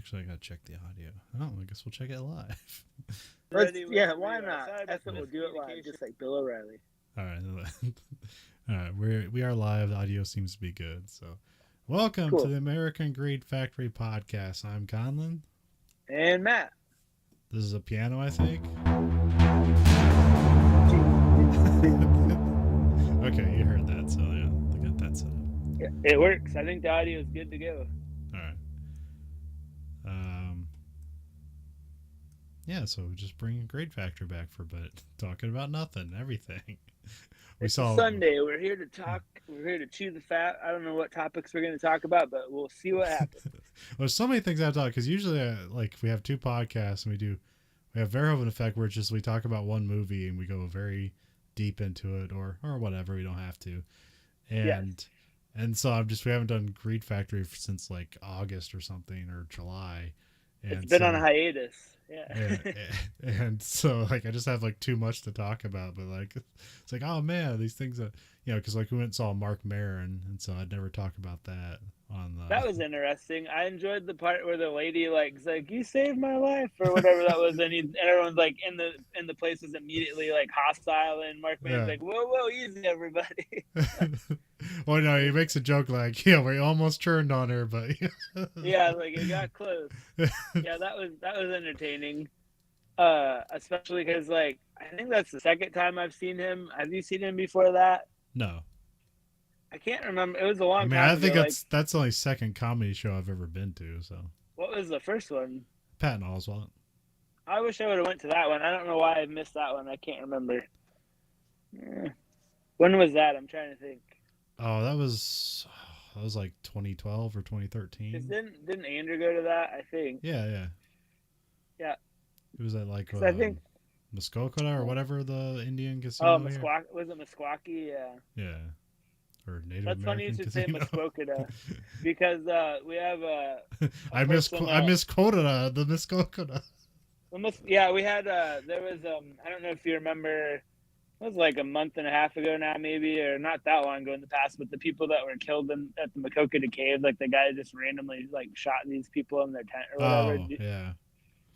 Actually, I gotta check the audio. Oh, I guess we'll check it live. Yeah, why not? That's what we'll do it live, just like Bill O'Reilly. All right. All right, we are live. The audio seems to be good. So, welcome to the American Greed Factory podcast. I'm Conlon. And Matt. This is a piano, I think. Okay, you heard that, so yeah, I got that set up. Yeah, it works. I think the audio is good to go. All right. Yeah, so just bringing Great Factor back for a bit, talking about nothing, everything. It's Sunday. We're here to talk. We're here to chew the fat. I don't know what topics we're going to talk about, but we'll see what happens. Well, there's so many things I've talked because usually, like, we have two podcasts and we have Verhoeven Effect where it's just we talk about one movie and we go very deep into it or whatever. We don't have to, and so we haven't done Greed Factory since like August or something or July. And it's been on a hiatus. Yeah. and so like I just have like too much to talk about, but like it's like, oh man, these things that because like we went and saw Mark Maron, and so I'd never talk about that on the. That was interesting. I enjoyed the part where the lady is like, "You saved my life" or whatever that was, and everyone's like in the place was immediately like hostile, and Mark Maron's like, "Whoa, easy, everybody." Well, no, he makes a joke like, "Yeah, we almost turned on her, but." Yeah, like it got close. Yeah, that was entertaining, especially because like I think that's the second time I've seen him. Have you seen him before that? No, I can't remember. It was a long time. I think that's the only second comedy show I've ever been to. So. What was the first one? Patton Oswalt. I wish I would have went to that one. I don't know why I missed that one. I can't remember. When was that? I'm trying to think. Oh, that was like 2012 or 2013. Didn't Andrew go to that? I think. Yeah. It was at like I think Muskoka or whatever the Indian casino. Oh, Meskwaki. Was it Meskwaki? Yeah. Yeah. Or Native That's American funny you should say Muskoka because we have I misquoted the Muskoka. Yeah, we had there was I don't know if you remember. It was like a month and a half ago now, maybe, or not that long ago in the past. But the people that were killed at the Muskoka cave, like the guy just randomly like shot these people in their tent or whatever. Oh, yeah.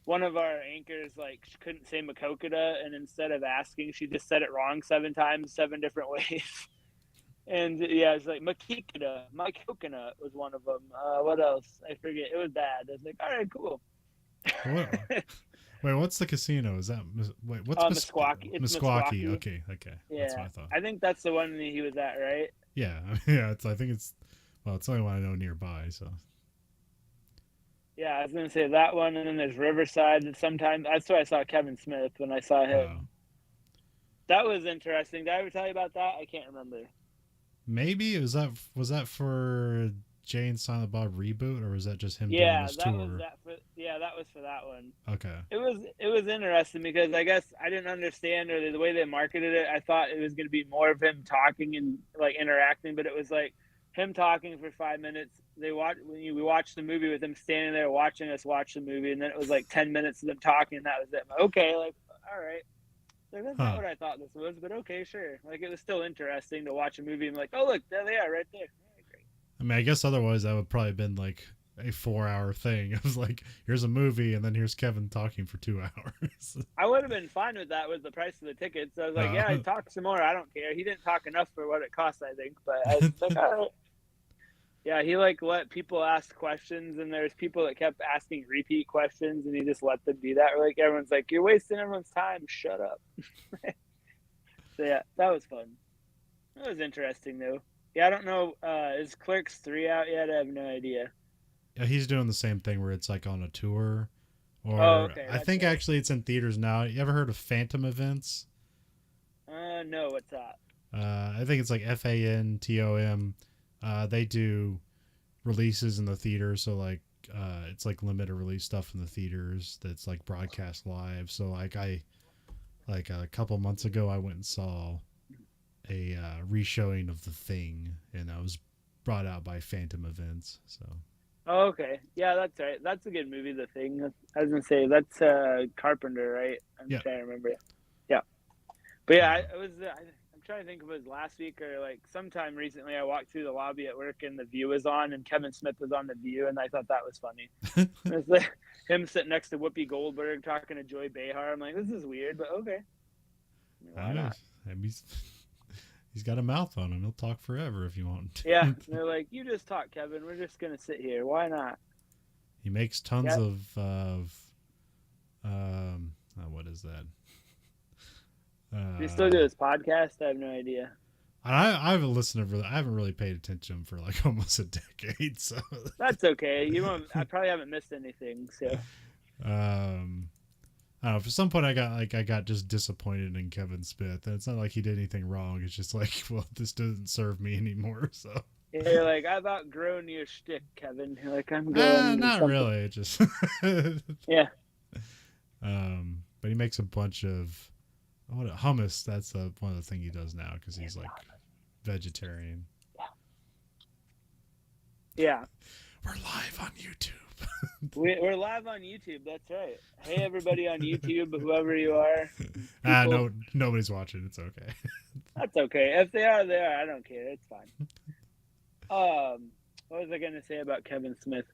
One of our anchors couldn't say Makokata, and instead of asking, she just said it wrong 7 times, 7 different ways. And yeah, it's like Makikata, my coconut was one of them. What else? I forget. It was bad. I was like, all right, cool. Wait, what's the casino? Is that what's Meskwaki? It's Meskwaki. Okay. Yeah, that's what I thought. I think that's the one he was at, right? Yeah. I think it's the only one I know nearby. So. Yeah, I was gonna say that one, and then there's Riverside. And sometimes that's where I saw Kevin Smith when I saw him. Oh. That was interesting. Did I ever tell you about that? I can't remember. Maybe was that for Jay and Silent Bob reboot, or was that just him doing his tour? That was for that one. Okay. It was interesting because I guess I didn't understand or the way they marketed it. I thought it was going to be more of him talking and like interacting, but it was like him talking for 5 minutes. We watched the movie with him standing there watching us watch the movie, and then it was like 10 minutes of them talking. And that was it. Okay, like all right. Like, that's not what I thought this was, but okay, sure. Like, it was still interesting to watch a movie and be like, oh, look, there they are right there. Yeah, great. I mean, I guess otherwise that would probably have been like a 4-hour thing. It was like, here's a movie, and then here's Kevin talking for 2 hours. I would have been fine with that with the price of the tickets. So I was like, yeah, talk some more. I don't care. He didn't talk enough for what it cost, I think. But I was like, all right. Yeah, he let people ask questions, and there's people that kept asking repeat questions, and he just let them do that. Like everyone's like, "You're wasting everyone's time. Shut up." So yeah, that was fun. That was interesting though. Yeah, I don't know. Is Clerks 3 out yet? I have no idea. Yeah, he's doing the same thing where it's like on a tour, or okay, I think actually it's in theaters now. You ever heard of Phantom Events? No. What's that? I think it's like FANTOM. They do releases in the theater, so like it's like limited release stuff in the theaters that's like broadcast live. So like a couple months ago I went and saw a re-showing of The Thing, and I was brought out by Phantom Events. So okay, yeah, that's right. That's a good movie, The Thing. I was gonna say that's Carpenter, right? I'm trying to remember. Yeah, but yeah, I'm trying to think if it was last week or like sometime recently. I walked through the lobby at work and The View was on, and Kevin Smith was on The View, and I thought that was funny. It's like him sitting next to Whoopi Goldberg talking to Joy Behar. I'm like, this is weird, but okay. Why not? He's got a mouth on him. He'll talk forever if you want. Yeah, and they're like, you just talk, Kevin. We're just gonna sit here. Why not? He makes tons of what is that? Do you still do his podcast? I have no idea. I haven't listened to. I haven't really paid attention for like almost a decade, so that's okay. I probably haven't missed anything. So, I don't know. For some point, I got just disappointed in Kevin Smith, and it's not like he did anything wrong. It's just like, well, this doesn't serve me anymore. So you're like, I've outgrown your shtick, Kevin. You're like, I'm going. Not really. It just yeah. But he makes a bunch of hummus. That's one of the things he does now because he's like vegetarian. Yeah. We're live on YouTube. We're live on YouTube. That's right. Hey, everybody on YouTube, whoever you are. No, nobody's watching. It's okay. That's okay. If they are, they are. I don't care. It's fine. What was I going to say about Kevin Smith?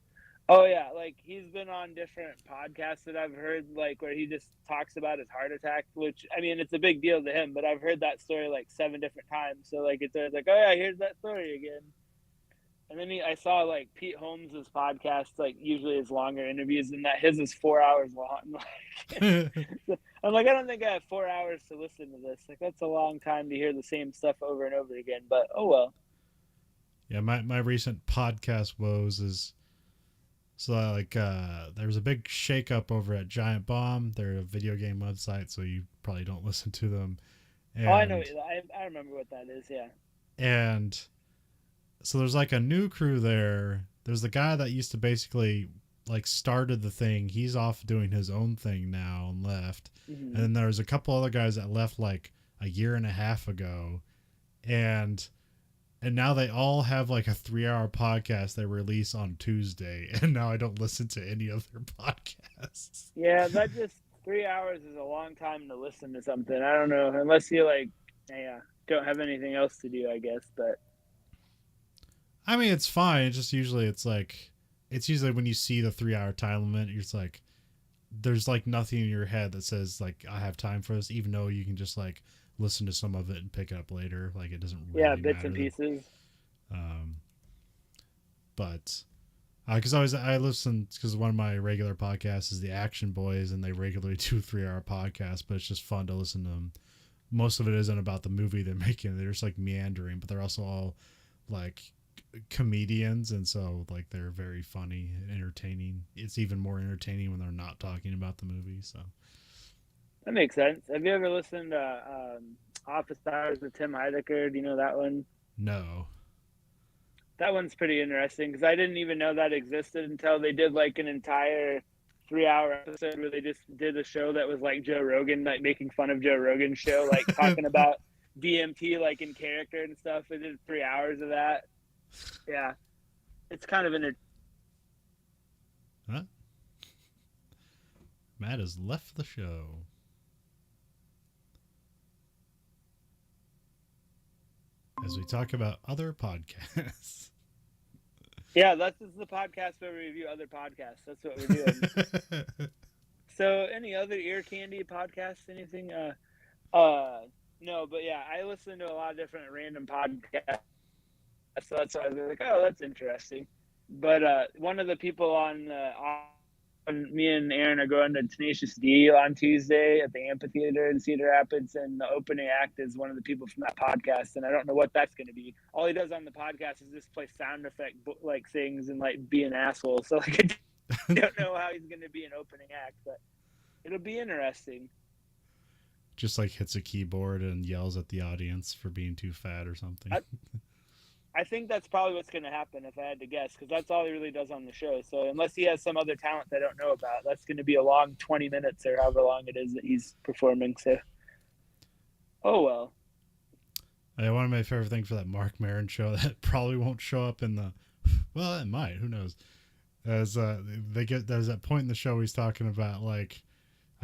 Oh, yeah. Like, he's been on different podcasts that I've heard, like, where he just talks about his heart attack, which, I mean, it's a big deal to him, but I've heard that story, like, 7 different times. So, like, it's always like, oh, yeah, here's that story again. And then I saw, like, Pete Holmes' podcast, like, usually is longer interviews than that. His is 4 hours long. So I'm like, I don't think I have 4 hours to listen to this. Like, that's a long time to hear the same stuff over and over again. But, oh, well. Yeah, my recent podcast woes is... So, like, there was a big shakeup over at Giant Bomb. They're a video game website, so you probably don't listen to them. And, I know. I remember what that is, yeah. And so there's, like, a new crew there. There's the guy that used to basically, like, started the thing. He's off doing his own thing now and left. Mm-hmm. And then there's a couple other guys that left, like, a year and a half ago. And now they all have like a 3-hour podcast they release on Tuesday, and now I don't listen to any of their podcasts. Yeah, that just 3 hours is a long time to listen to something. I don't know, unless you like, don't have anything else to do, I guess. But I mean, it's fine. It's just usually when you see the 3-hour time limit, you're just like, there's like nothing in your head that says like I have time for this, even though you can just like listen to some of it and pick it up later. Like it doesn't really bits matter. And pieces. But because I listen because one of my regular podcasts is the Action Boys, and they regularly do 3-hour podcasts, but it's just fun to listen to them. Most of it isn't about the movie they're making. They're just like meandering, but they're also all like comedians, and so like they're very funny and entertaining. It's even more entertaining when they're not talking about the movie. So that makes sense. Have you ever listened to Office Hours with Tim Heidecker? Do you know that one? No. That one's pretty interesting because I didn't even know that existed until they did like an entire 3-hour episode where they just did a show that was like Joe Rogan, like making fun of Joe Rogan's show, like talking about DMT like in character and stuff. They did 3 hours of that. Yeah. It's kind of Huh? Matt has left the show. As we talk about other podcasts. Yeah, that's the podcast where we review other podcasts. That's what we're doing. So, any other ear candy podcasts? Anything? No, but yeah, I listen to a lot of different random podcasts. So that's why I was like, oh, that's interesting. But one of the people on me and Aaron are going to Tenacious D on Tuesday at the amphitheater in Cedar Rapids, and the opening act is one of the people from that podcast, and I don't know what that's going to be. All he does on the podcast is just play sound effect like things and like be an asshole. So like I don't know how he's going to be an opening act, but it'll be interesting. Just like hits a keyboard and yells at the audience for being too fat or something. I think that's probably what's going to happen if I had to guess, because that's all he really does on the show. So unless he has some other talent I don't know about, that's going to be a long 20 minutes or however long it is that he's performing. So, oh, well. One of my favorite things for that Mark Maron show that probably won't show up in the, well, it might, who knows, as there's that point in the show he's talking about, like,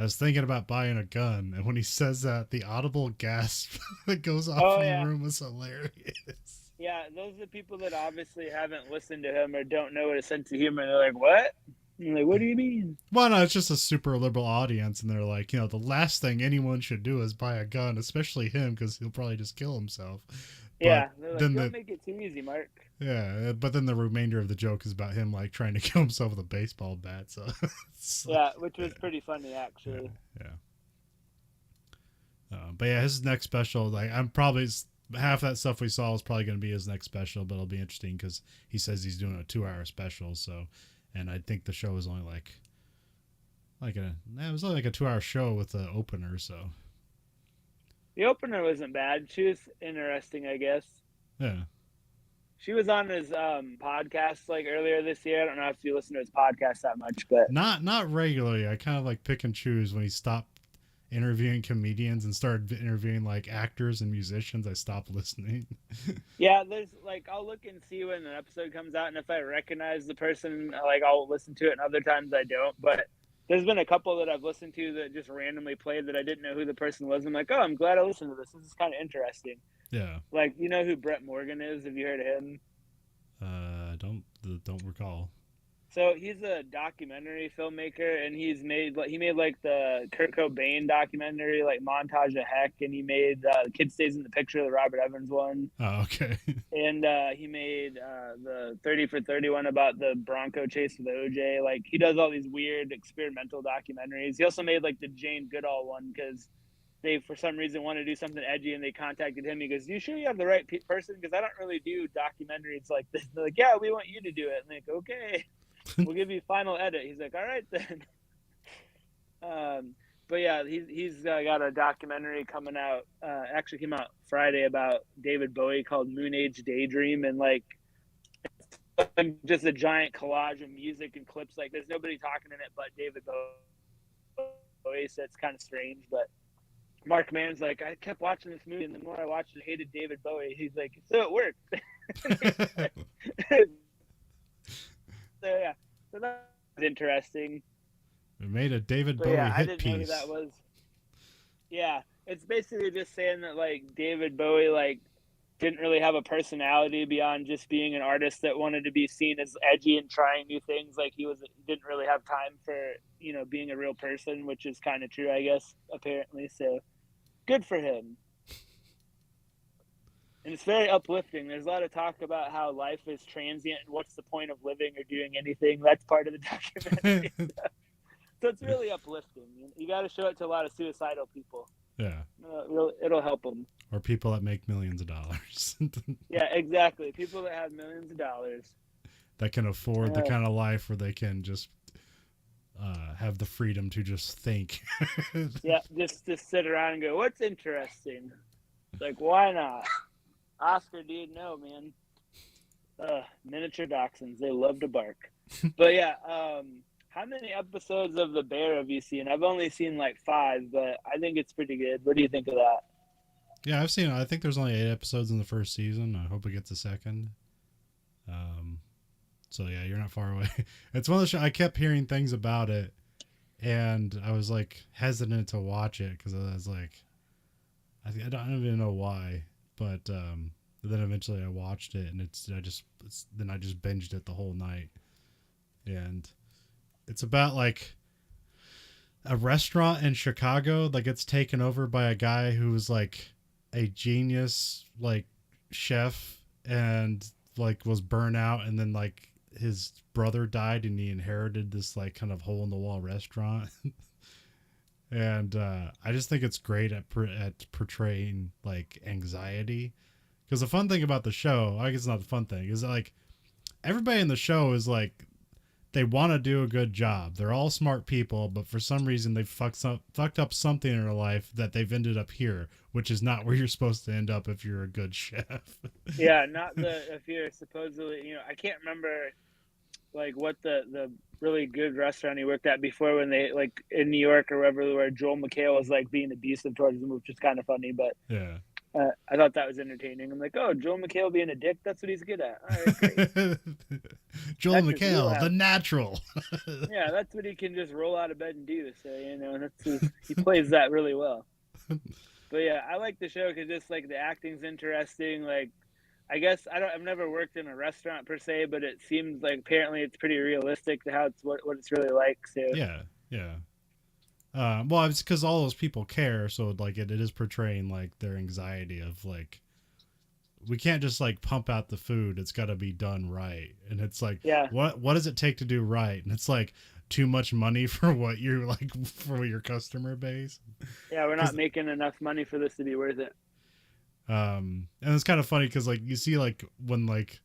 I was thinking about buying a gun, and when he says that, the audible gasp that goes off Oh, in yeah. the room was hilarious. Yeah, those are the people that obviously haven't listened to him or don't know what a sense of humor. They're like, "What?" I'm like, "What do you mean?" Well, no, it's just a super liberal audience, and they're like, the last thing anyone should do is buy a gun, especially him, because he'll probably just kill himself. Yeah, But they're like, then "Don't make it too easy, Mark." but then the remainder of the joke is about him like trying to kill himself with a baseball bat. So Yeah, which was pretty funny actually. Yeah. But yeah, his next special, like I'm probably half that stuff we saw is probably going to be his next special, but it'll be interesting because he says he's doing a 2-hour special. So, and I think the show is only it was only like a 2-hour show with the opener. So The opener wasn't bad. She was interesting, I guess. yeah. She was on his podcast like earlier this year. I don't know if you listen to his podcast that much, but Not regularly. I kind of like pick and choose when he stopped interviewing comedians and started interviewing like actors and musicians. I stopped listening. yeah, there's like I'll look and see when an episode comes out, and if I recognize the person, like I'll listen to it, and other times I don't. But there's been a couple that I've listened to that just randomly played that I didn't know who the person was. I'm like, oh, I'm glad I listened to this. This is kind of interesting. Yeah. Like, you know who Brett Morgan is? Have you heard of him? Don't recall. So he's a documentary filmmaker, and he made like the Kurt Cobain documentary, like Montage of Heck, and he made The Kid Stays in the Picture, the Robert Evans one. Oh, okay. And he made the 30 for 31 about the Bronco chase with OJ. Like, he does all these weird experimental documentaries. He also made like the Jane Goodall one because they, for some reason, want to do something edgy, and they contacted him. He goes, "You sure you have the right person? Because I don't really do documentaries like this." They're like, "Yeah, we want you to do it." And they're like, "Okay, we'll give you final edit." He's like, "All right then." But yeah, he's got a documentary coming out. Actually, came out Friday about David Bowie called Moon Age Daydream, and like just a giant collage of music and clips. Like, there's nobody talking in it but David Bowie, so it's kind of strange, but. Mark Mann's like, I kept watching this movie, and the more I watched it, I hated David Bowie. He's like, so it worked. So yeah, so that's interesting. We made a David But Bowie yeah, I hit didn't know who piece. that was. Yeah, it's basically just saying that like David Bowie like didn't really have a personality beyond just being an artist that wanted to be seen as edgy and trying new things. Like he didn't really have time for being a real person, which is kind of true, I guess, apparently. So good for him. And it's very uplifting. There's a lot of talk about how life is transient and what's the point of living or doing anything. That's part of the documentary. So it's really uplifting. You got to show it to a lot of suicidal people. Yeah. It'll help them. Or people that make millions of dollars. Yeah, exactly. People that have millions of dollars. That can afford the kind of life where they can just have the freedom to just think. Yeah, just sit around and go, what's interesting? Like, why not? Oscar, dude, no, man. Miniature dachshunds, they love to bark. But yeah, how many episodes of The Bear have you seen? I've only seen like 5, but I think it's pretty good. What do you think of that? Yeah, I've seen it. I think there's only 8 episodes in the first season. I hope it gets a second. So yeah, you're not far away. It's one of the shows, I kept hearing things about it, and I was like hesitant to watch it because I was like, I don't even know why, but then eventually I watched it, and then I just binged it the whole night, and it's about like a restaurant in Chicago that gets taken over by a guy who was like a genius like chef and like was burnt out, and then like his brother died and he inherited this like kind of hole in the wall restaurant. And I just think it's great at portraying like anxiety, because the fun thing about the show, I guess it's not the fun thing, is that, like, everybody in the show is like, they want to do a good job. They're all smart people, but for some reason they fucked up something in their life that they've ended up here, which is not where you're supposed to end up if you're a good chef. Yeah, if you're supposedly, I can't remember like what the really good restaurant he worked at before, when they like in New York or wherever, where Joel McHale was like being abusive towards him, which is kind of funny. But yeah, I thought that was entertaining. I'm like, oh, Joel McHale being a dick, that's what he's good at. All right, great. Joel That's his McHale, the wheelhouse. natural. Yeah, that's what he can just roll out of bed and do. So, he plays that really well. But yeah, I like the show because just like the acting's interesting. Like, I guess I've never worked in a restaurant per se, but it seems like apparently it's pretty realistic to how it's what it's really like. So Yeah, yeah. Well, it's because all those people care, so like it is portraying like their anxiety of like we can't just like pump out the food; it's got to be done right. And it's like, yeah, what does it take to do right? And it's like too much money for what you're like for your customer base. yeah, we're not Because making enough money for this to be worth it. and it's kind of funny because like you see like when like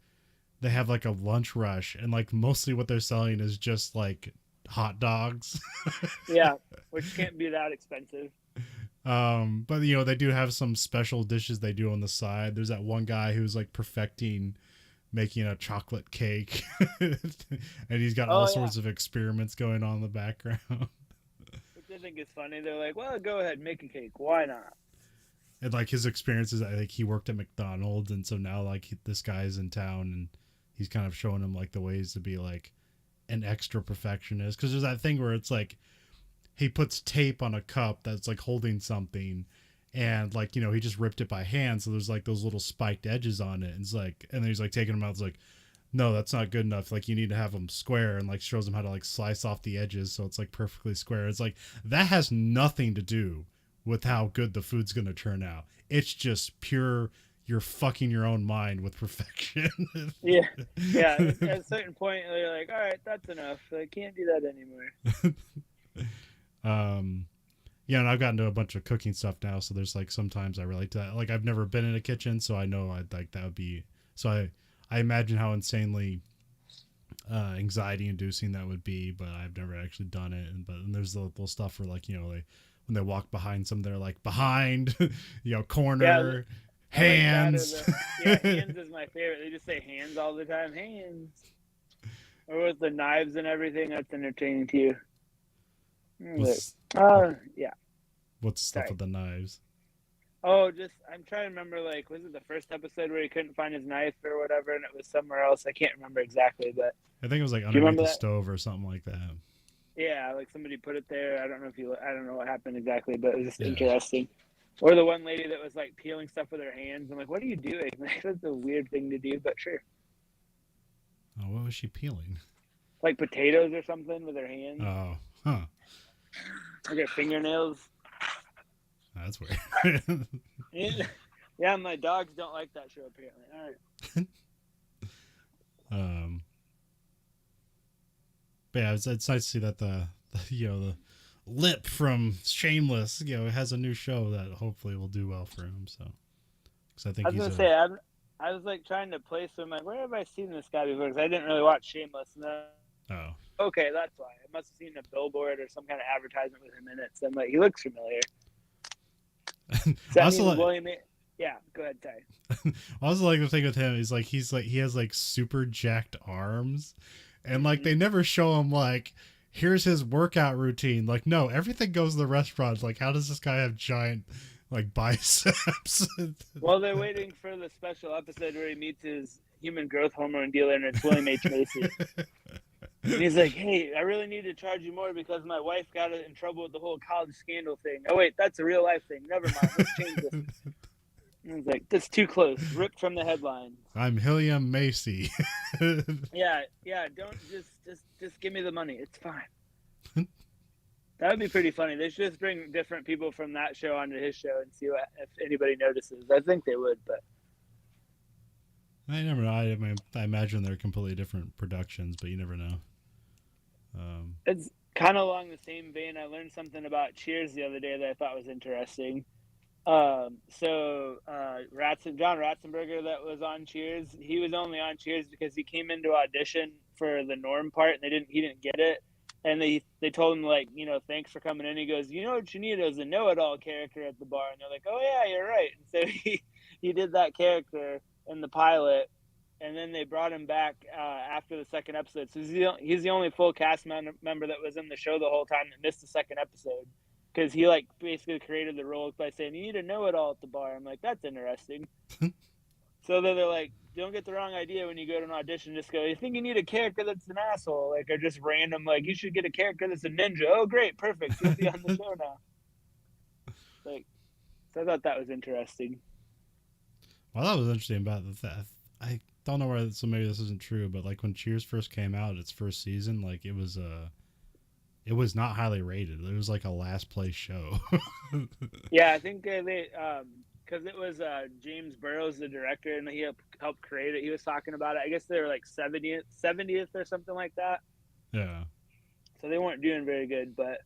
they have like a lunch rush and like mostly what they're selling is just like hot dogs. Yeah, which can't be that expensive. But you know, they do have some special dishes they do on the side. There's that one guy who's like perfecting making a chocolate cake and he's got all Oh yeah, sorts of experiments going on in the background. which I think is funny. They're like, well, go ahead, make a cake. Why not? And like his experiences, I think he worked at McDonald's and so now like this guy's in town and he's kind of showing him like the ways to be like an extra perfectionist, because there's that thing where it's like he puts tape on a cup that's like holding something and like, you know, he just ripped it by hand, so there's like those little spiked edges on it, and it's like, and then he's like taking them out, it's like, no, that's not good enough, like you need to have them square, and like shows him how to like slice off the edges so it's like perfectly square. It's like that has nothing to do with how good the food's gonna turn out. It's just pure, you're fucking your own mind with perfection. Yeah, yeah. At a certain point, they're like, all right, that's enough. I can't do that anymore. Yeah, and I've gotten to a bunch of cooking stuff now, so there's like sometimes I relate to that. Like I've never been in a kitchen, so I know I'd like that would be, so I imagine how insanely anxiety inducing that would be, but I've never actually done it. And there's the little stuff where like, you know, when they walk behind some, they're like behind, you know, corner, I like that. hands. Hands is my favorite. They just say hands all the time. Hands. Or with the knives and everything, that's entertaining to you. Yeah. What's stuff Sorry. with the knives? Oh, I'm trying to remember, like, was it the first episode where he couldn't find his knife or whatever, and it was somewhere else? I can't remember exactly, but I think it was like do you underneath remember the that? stove or something like that. Yeah, like somebody put it there. I don't know what happened exactly, but it was just Yeah. interesting. Or the one lady that was like peeling stuff with her hands. I'm like, what are you doing? Like, that's a weird thing to do, but sure. Oh, what was she peeling? Like potatoes or something with her hands. Oh, huh. Like her fingernails. That's weird. Yeah, my dogs don't like that show apparently. All right. But yeah, it's nice to see that the you know, the lip from Shameless, you know, has a new show that hopefully will do well for him. So, because I think I was gonna say, I was like trying to place him. Like, where have I seen this guy before? Because I didn't really watch Shameless. And then, okay, that's why. I must have seen a billboard or some kind of advertisement with him in it. So I'm like, he looks familiar. Yeah, go ahead, Ty. I also like the thing with him is like he has like super jacked arms, and like they never show him like here's his workout routine. Like, no, everything goes to the restaurant. Like, how does this guy have giant like biceps? Well, they're waiting for the special episode where he meets his human growth hormone dealer, and it's William H. Macy. And he's like, hey, I really need to charge you more because my wife got in trouble with the whole college scandal thing. Oh, wait, that's a real life thing. Never mind. Let's change this. And I was like, that's too close. Ripped from the headlines. I'm William Macy. Yeah. Don't just give me the money. It's fine. That would be pretty funny. They should just bring different people from that show onto his show and see if anybody notices. I think they would, but I never know. I mean, I imagine they're completely different productions, but you never know. It's kind of along the same vein. I learned something about Cheers the other day that I thought was interesting. John Ratzenberger that was on Cheers, he was only on Cheers because he came into audition for the Norm part and he didn't get it. And they told him, like, you know, thanks for coming in. He goes, you know what you need is a know-it-all character at the bar. And they're like, oh yeah, you're right. And so he did that character in the pilot, and then they brought him back after the second episode. So he's the only full cast member that was in the show the whole time that missed the second episode. because he like basically created the role by saying you need to know it all at the bar. I'm like, that's interesting. So then they're like, don't get the wrong idea when you go to an audition. Just go, you think you need a character that's an asshole, like, or just random, like, you should get a character that's a ninja. Oh, great, perfect, you'll be on the show now. Like, so I thought that was interesting. Well, that was interesting about the theft. I don't know where, so maybe this isn't true, but like when Cheers first came out, its first season, like it was not highly rated. It was like a last place show. Yeah, I think they because it was James Burrows, the director, and he helped create it. He was talking about it. I guess they were like 70th or something like that. Yeah. So they weren't doing very good, but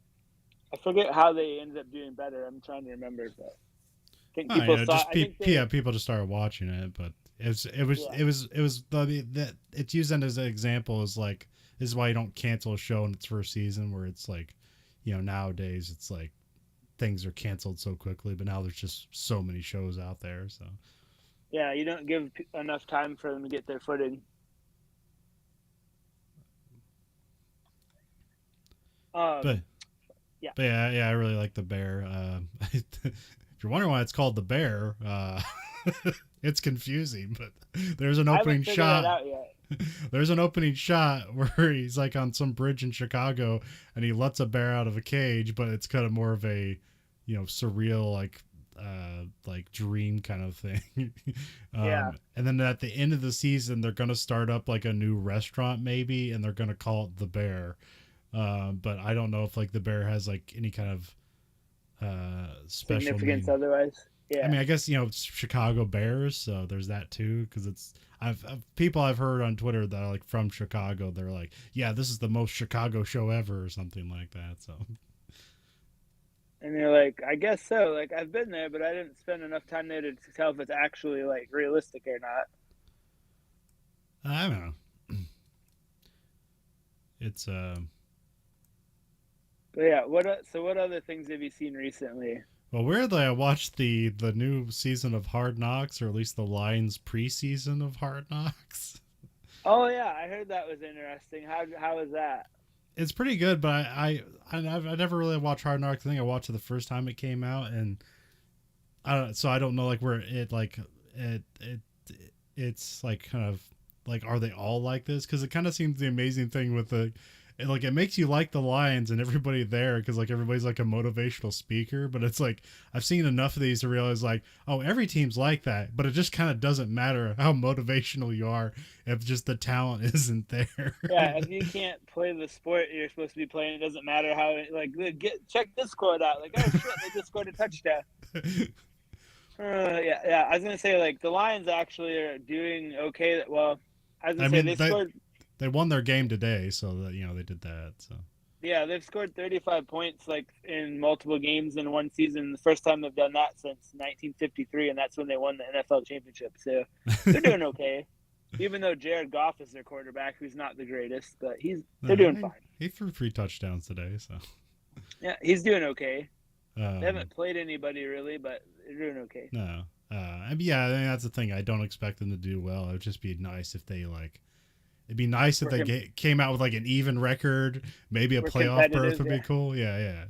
I forget how they ended up doing better. I'm trying to remember, but I think people saw. People just started watching it, but it's used as an example as like, this is why you don't cancel a show in its first season, where it's like, nowadays it's like things are canceled so quickly, but now there's just so many shows out there. So yeah, you don't give enough time for them to get their footing. But yeah, I really like the Bear. If you're wondering why it's called the Bear, it's confusing, but there's an opening shot. There's an opening shot where he's like on some bridge in Chicago and he lets a bear out of a cage, but it's kind of more of a, surreal, like dream kind of thing. Yeah. And then at the end of the season, they're going to start up like a new restaurant maybe, and they're going to call it the Bear. But I don't know if like the Bear has like any kind of special significance otherwise. Yeah. I mean, I guess, it's Chicago Bears, so there's that too, because people I've heard on Twitter that are like from Chicago, they're like, yeah, this is the most Chicago show ever or something like that. So, and you're like, I guess so. Like, I've been there, but I didn't spend enough time there to tell if it's actually like realistic or not. I don't know. It's But yeah, what other things have you seen recently? Well, weirdly, I watched the new season of Hard Knocks, or at least the Lions preseason of Hard Knocks. Oh yeah, I heard that was interesting. How was that? It's pretty good, but I never really watched Hard Knocks. I think I watched it the first time it came out, and I don't know like where it like it's like kind of like, are they all like this? Because it kind of seems the amazing thing with it makes you like the Lions and everybody there, because like everybody's like a motivational speaker, but it's like I've seen enough of these to realize like, oh, every team's like that, but it just kind of doesn't matter how motivational you are if just the talent isn't there. Yeah, if you can't play the sport you're supposed to be playing, it doesn't matter how like check this quote out. Like, oh shit, they just scored a touchdown. Yeah. I was gonna say like the Lions actually are doing okay. Well, I was gonna say they scored. They won their game today, so that they did that. So yeah, they've scored 35 points like in multiple games in one season. The first time they've done that since 1953, and that's when they won the NFL championship. So they're doing okay, even though Jared Goff is their quarterback, who's not the greatest, but they're doing fine. He threw 3 touchdowns today, so yeah, he's doing okay. They haven't played anybody really, but they're doing okay. No, I mean that's the thing. I don't expect them to do well. It would just be nice if they like. It'd be nice if they came out with like an even record. Maybe a playoff berth would be cool. Yeah.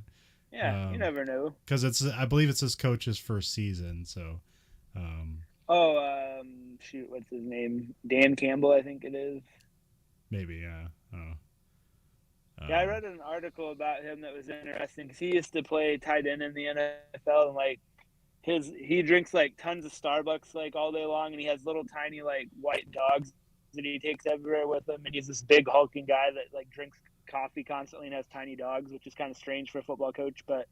Yeah, you never know. Because I believe it's his coach's first season. So. Shoot, what's his name? Dan Campbell, I think it is. Maybe, yeah. Oh. Yeah, I read an article about him that was interesting because he used to play tight end in the NFL, and like he drinks like tons of Starbucks like all day long, and he has little tiny like white dogs that he takes everywhere with him, and he's this big hulking guy that like drinks coffee constantly and has tiny dogs, which is kind of strange for a football coach, but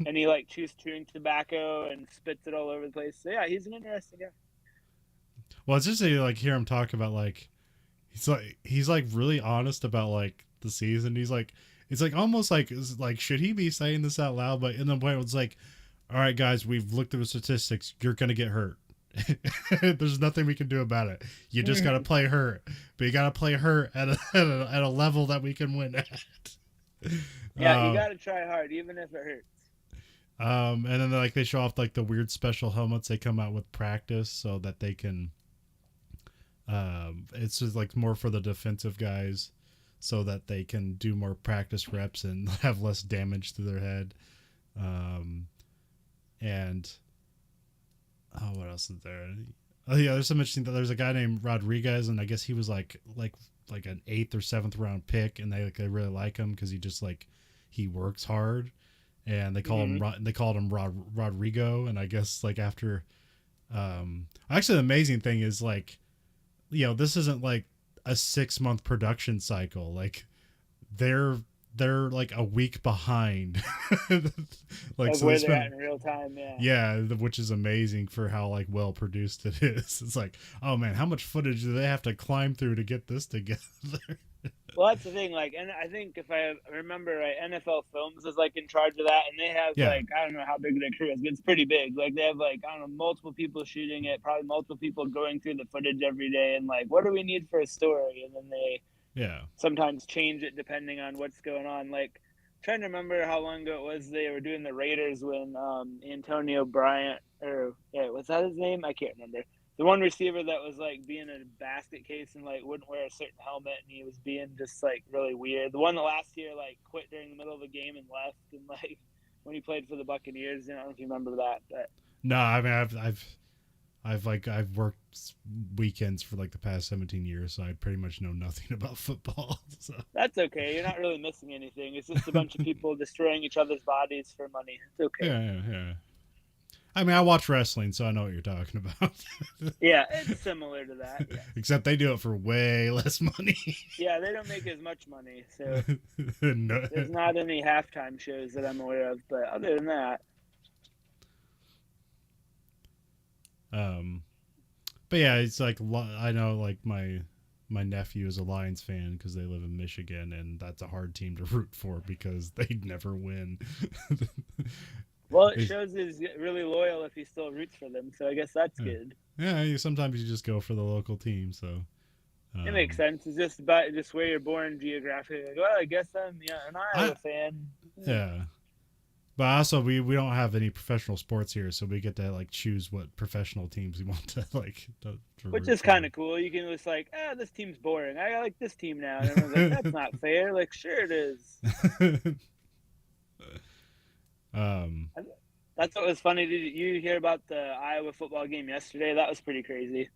and he like chews chewing tobacco and spits it all over the place. So yeah, he's an interesting guy. Well, it's just like hear him talk about like he's like really honest about like the season. He's like it's like almost like should he be saying this out loud? But in the point it's like, all right guys, we've looked at the statistics, you're gonna get hurt. There's nothing we can do about it. You just got to play hurt, but you got to play hurt at a level that we can win at. Yeah, you got to try hard, even if it hurts. And then like they show off like the weird special helmets they come out with practice, so that they can. It's just like more for the defensive guys, so that they can do more practice reps and have less damage to their head. And what else is there? Oh yeah, there's some interesting. There's a guy named Rodriguez, and I guess he was like an 8th or 7th round pick, and they really like him because he works hard, and they called him Rodrigo, and I guess like after, actually the amazing thing is like, this isn't like a 6-month production cycle, like they're like a week behind like of so where they're at in real time. yeah, which is amazing for how like well produced it is. It's like, oh man, how much footage do they have to climb through to get this together? Well, that's the thing. Like, and I think if I remember right, NFL Films is like in charge of that, and they have like, I don't know how big their crew is, but it's pretty big. Like they have like, I don't know, multiple people shooting it, probably multiple people going through the footage every day, and like, what do we need for a story? And then they sometimes change it depending on what's going on. Like, I'm trying to remember how long ago it was they were doing the Raiders when Antonio Bryant, or was that his name? I can't remember. The one receiver that was like being in a basket case and like wouldn't wear a certain helmet, and he was being just like really weird. The one that last year like quit during the middle of the game and left, and like when he played for the Buccaneers. I don't know if you remember that, but no, I mean I've worked weekends for like the past 17 years, so I pretty much know nothing about football. So. That's okay. You're not really missing anything. It's just a bunch of people destroying each other's bodies for money. It's okay. Yeah. I mean, I watch wrestling, so I know what you're talking about. Yeah, it's similar to that. Yeah. Except they do it for way less money. Yeah, they don't make as much money, so no. There's not any halftime shows that I'm aware of. But other than that, but yeah, it's like I know like my nephew is a Lions fan because they live in Michigan, and that's a hard team to root for because they never win. Well, it shows he's really loyal if he still roots for them, so I guess that's good. Yeah, sometimes you just go for the local team, so it makes sense. It's just about just where you're born geographically. Like, well, I guess I'm an Iowa fan. Yeah, but also we don't have any professional sports here, so we get to like choose what professional teams we want to like. Which is kind of cool. You can just like, this team's boring. I like this team now. And everyone's like, that's not fair. Like, sure it is. That's what was funny. Did you hear about the Iowa football game yesterday? That was pretty crazy.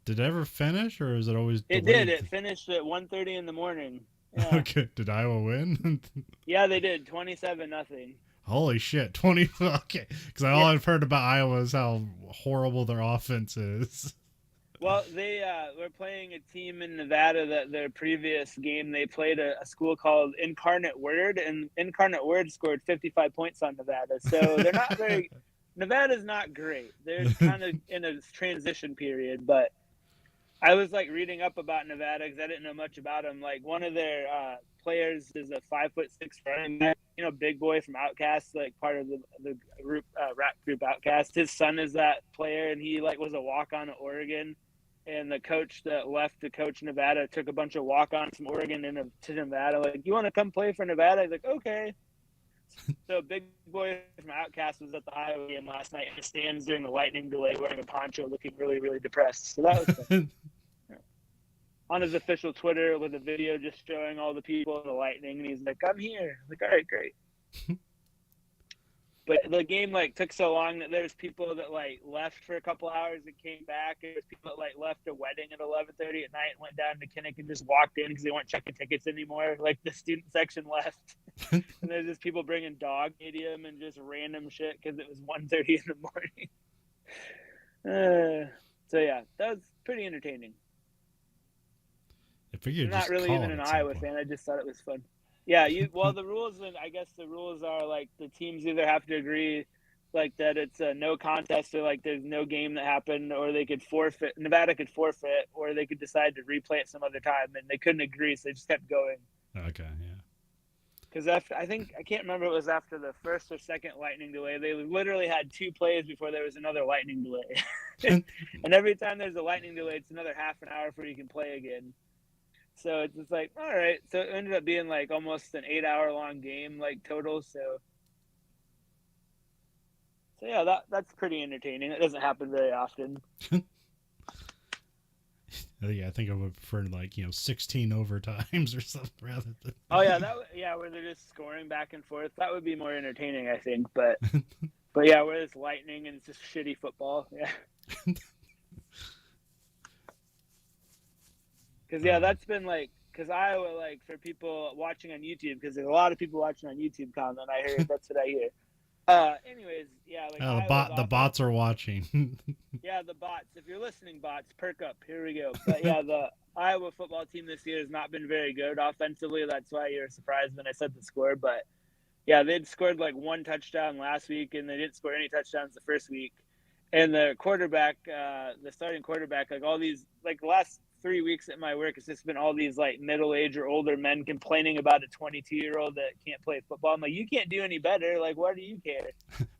Did it ever finish, or is it always delayed? It did. It finished at 1:30 in the morning. Yeah. Okay. Did Iowa win? Yeah, they did. 27-0. Holy shit. 20. Okay. Because all I've heard about Iowa is how horrible their offense is. Well, they were playing a team in Nevada that their previous game, they played a school called Incarnate Word, and Incarnate Word scored 55 points on Nevada. So they're not very – Nevada's not great. They're kind of in a transition period. But I was, like, reading up about Nevada because I didn't know much about them. Like, one of their players is a 5'6" running back, big boy from Outkast, like part of the group rap group Outkast. His son is that player, and he, like, was a walk-on at Oregon. And the coach that left to coach Nevada took a bunch of walk-ons from Oregon to Nevada. Like, you want to come play for Nevada? He's like, okay. So big boy from Outkast was at the Iowa game last night in the stands during the lightning delay wearing a poncho looking really, really depressed. So that was fun. On his official Twitter with a video just showing all the people in the lightning. And he's like, I'm here. I'm like, all right, great. But the game like took so long that there's people that like left for a couple hours and came back. There's people that like left a wedding at 11:30 at night and went down to Kinnick and just walked in because they weren't checking tickets anymore. Like the student section left, and there's just people bringing dog medium and just random shit because it was 1:30 in the morning. So yeah, that was pretty entertaining. I'm not really even an Iowa fan. I just thought it was fun. Yeah, the rules, and I guess the rules are like the teams either have to agree like that it's a no contest or like there's no game that happened, or they could forfeit. Nevada could forfeit, or they could decide to replay it some other time, and they couldn't agree, so they just kept going. Okay, yeah. Because I can't remember if it was after the first or second lightning delay. They literally had 2 plays before there was another lightning delay, and every time there's a lightning delay, it's another half an hour before you can play again. So it's just like, all right. So it ended up being like almost an 8-hour-long game, like total. So yeah, that's pretty entertaining. It doesn't happen very often. I think I would prefer like 16 overtimes or something rather than. Oh yeah, where they're just scoring back and forth. That would be more entertaining, I think. But yeah, where it's lightning and it's just shitty football. Yeah. Because that's been like, because Iowa, like, for people watching on YouTube, because there's a lot of people watching on YouTube comment. I heard that's what I hear. Anyways, yeah, like the bots are watching. Yeah, the bots. If you're listening, bots, perk up. Here we go. But yeah, the Iowa football team this year has not been very good offensively. That's why you were surprised when I said the score. But yeah, they'd scored like one touchdown last week, and they didn't score any touchdowns the first week. And the quarterback, the starting quarterback, like all these, like the last 3 weeks at my work, it's just been all these like middle-aged or older men complaining about a 22-year-old that can't play football. I'm like, you can't do any better. Like, why do you care?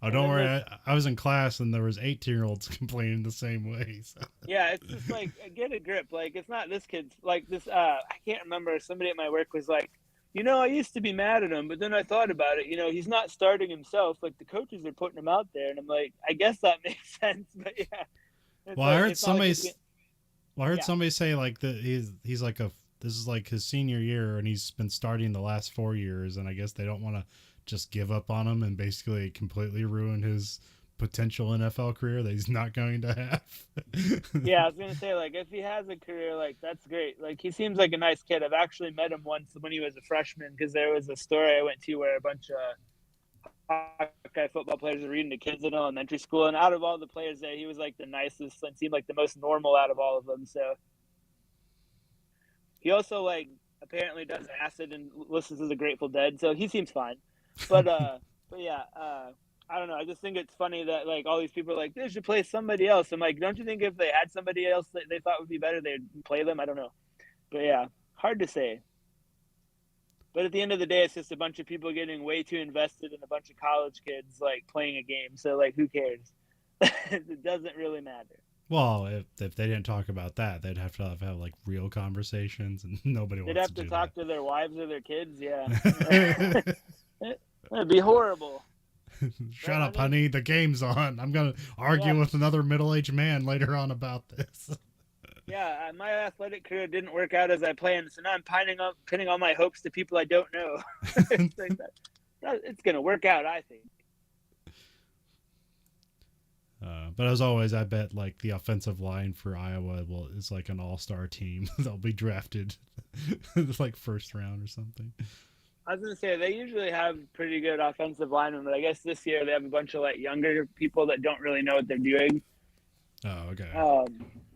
Oh, don't worry. I was in class and there was 18-year-olds complaining the same way. So. Yeah, it's just like, get a grip. Like, it's not this kid's like this. I can't remember. Somebody at my work was like, I used to be mad at him, but then I thought about it. He's not starting himself. Like, the coaches are putting him out there. And I'm like, I guess that makes sense. But yeah. Well, I heard somebody say like that he's like this is like his senior year and he's been starting the last 4 years, and I guess they don't want to just give up on him and basically completely ruin his potential NFL career that he's not going to have. Yeah, I was gonna say, like, if he has a career, like, that's great. Like, he seems like a nice kid. I've actually met him once when he was a freshman, because there was a story I went to where a bunch of Hawkeye football players were reading to kids in elementary school, and out of all the players there, he was like the nicest and seemed like the most normal out of all of them. So he also like apparently does acid and listens to the Grateful Dead, so he seems fine. But yeah, I don't know. I just think it's funny that like all these people are like, they should play somebody else. I'm like, don't you think if they had somebody else that they thought would be better, they'd play them? I don't know. But yeah, hard to say. But at the end of the day, it's just a bunch of people getting way too invested in a bunch of college kids like playing a game. So like, who cares? It doesn't really matter. Well, if they didn't talk about that, they'd have to have like real conversations, and nobody wants to do that. They'd have to talk to their wives or their kids. Yeah, it'd be horrible. Shut up, honey. The game's on. I'm gonna argue with another middle-aged man later on about this. Yeah, my athletic career didn't work out as I planned, so now I'm pinning all my hopes to people I don't know. It's like it's going to work out, I think. But as always, I bet like the offensive line for Iowa is like an all-star team. They'll be drafted like first round or something. I was going to say, they usually have pretty good offensive linemen, but I guess this year they have a bunch of like younger people that don't really know what they're doing. Oh, okay.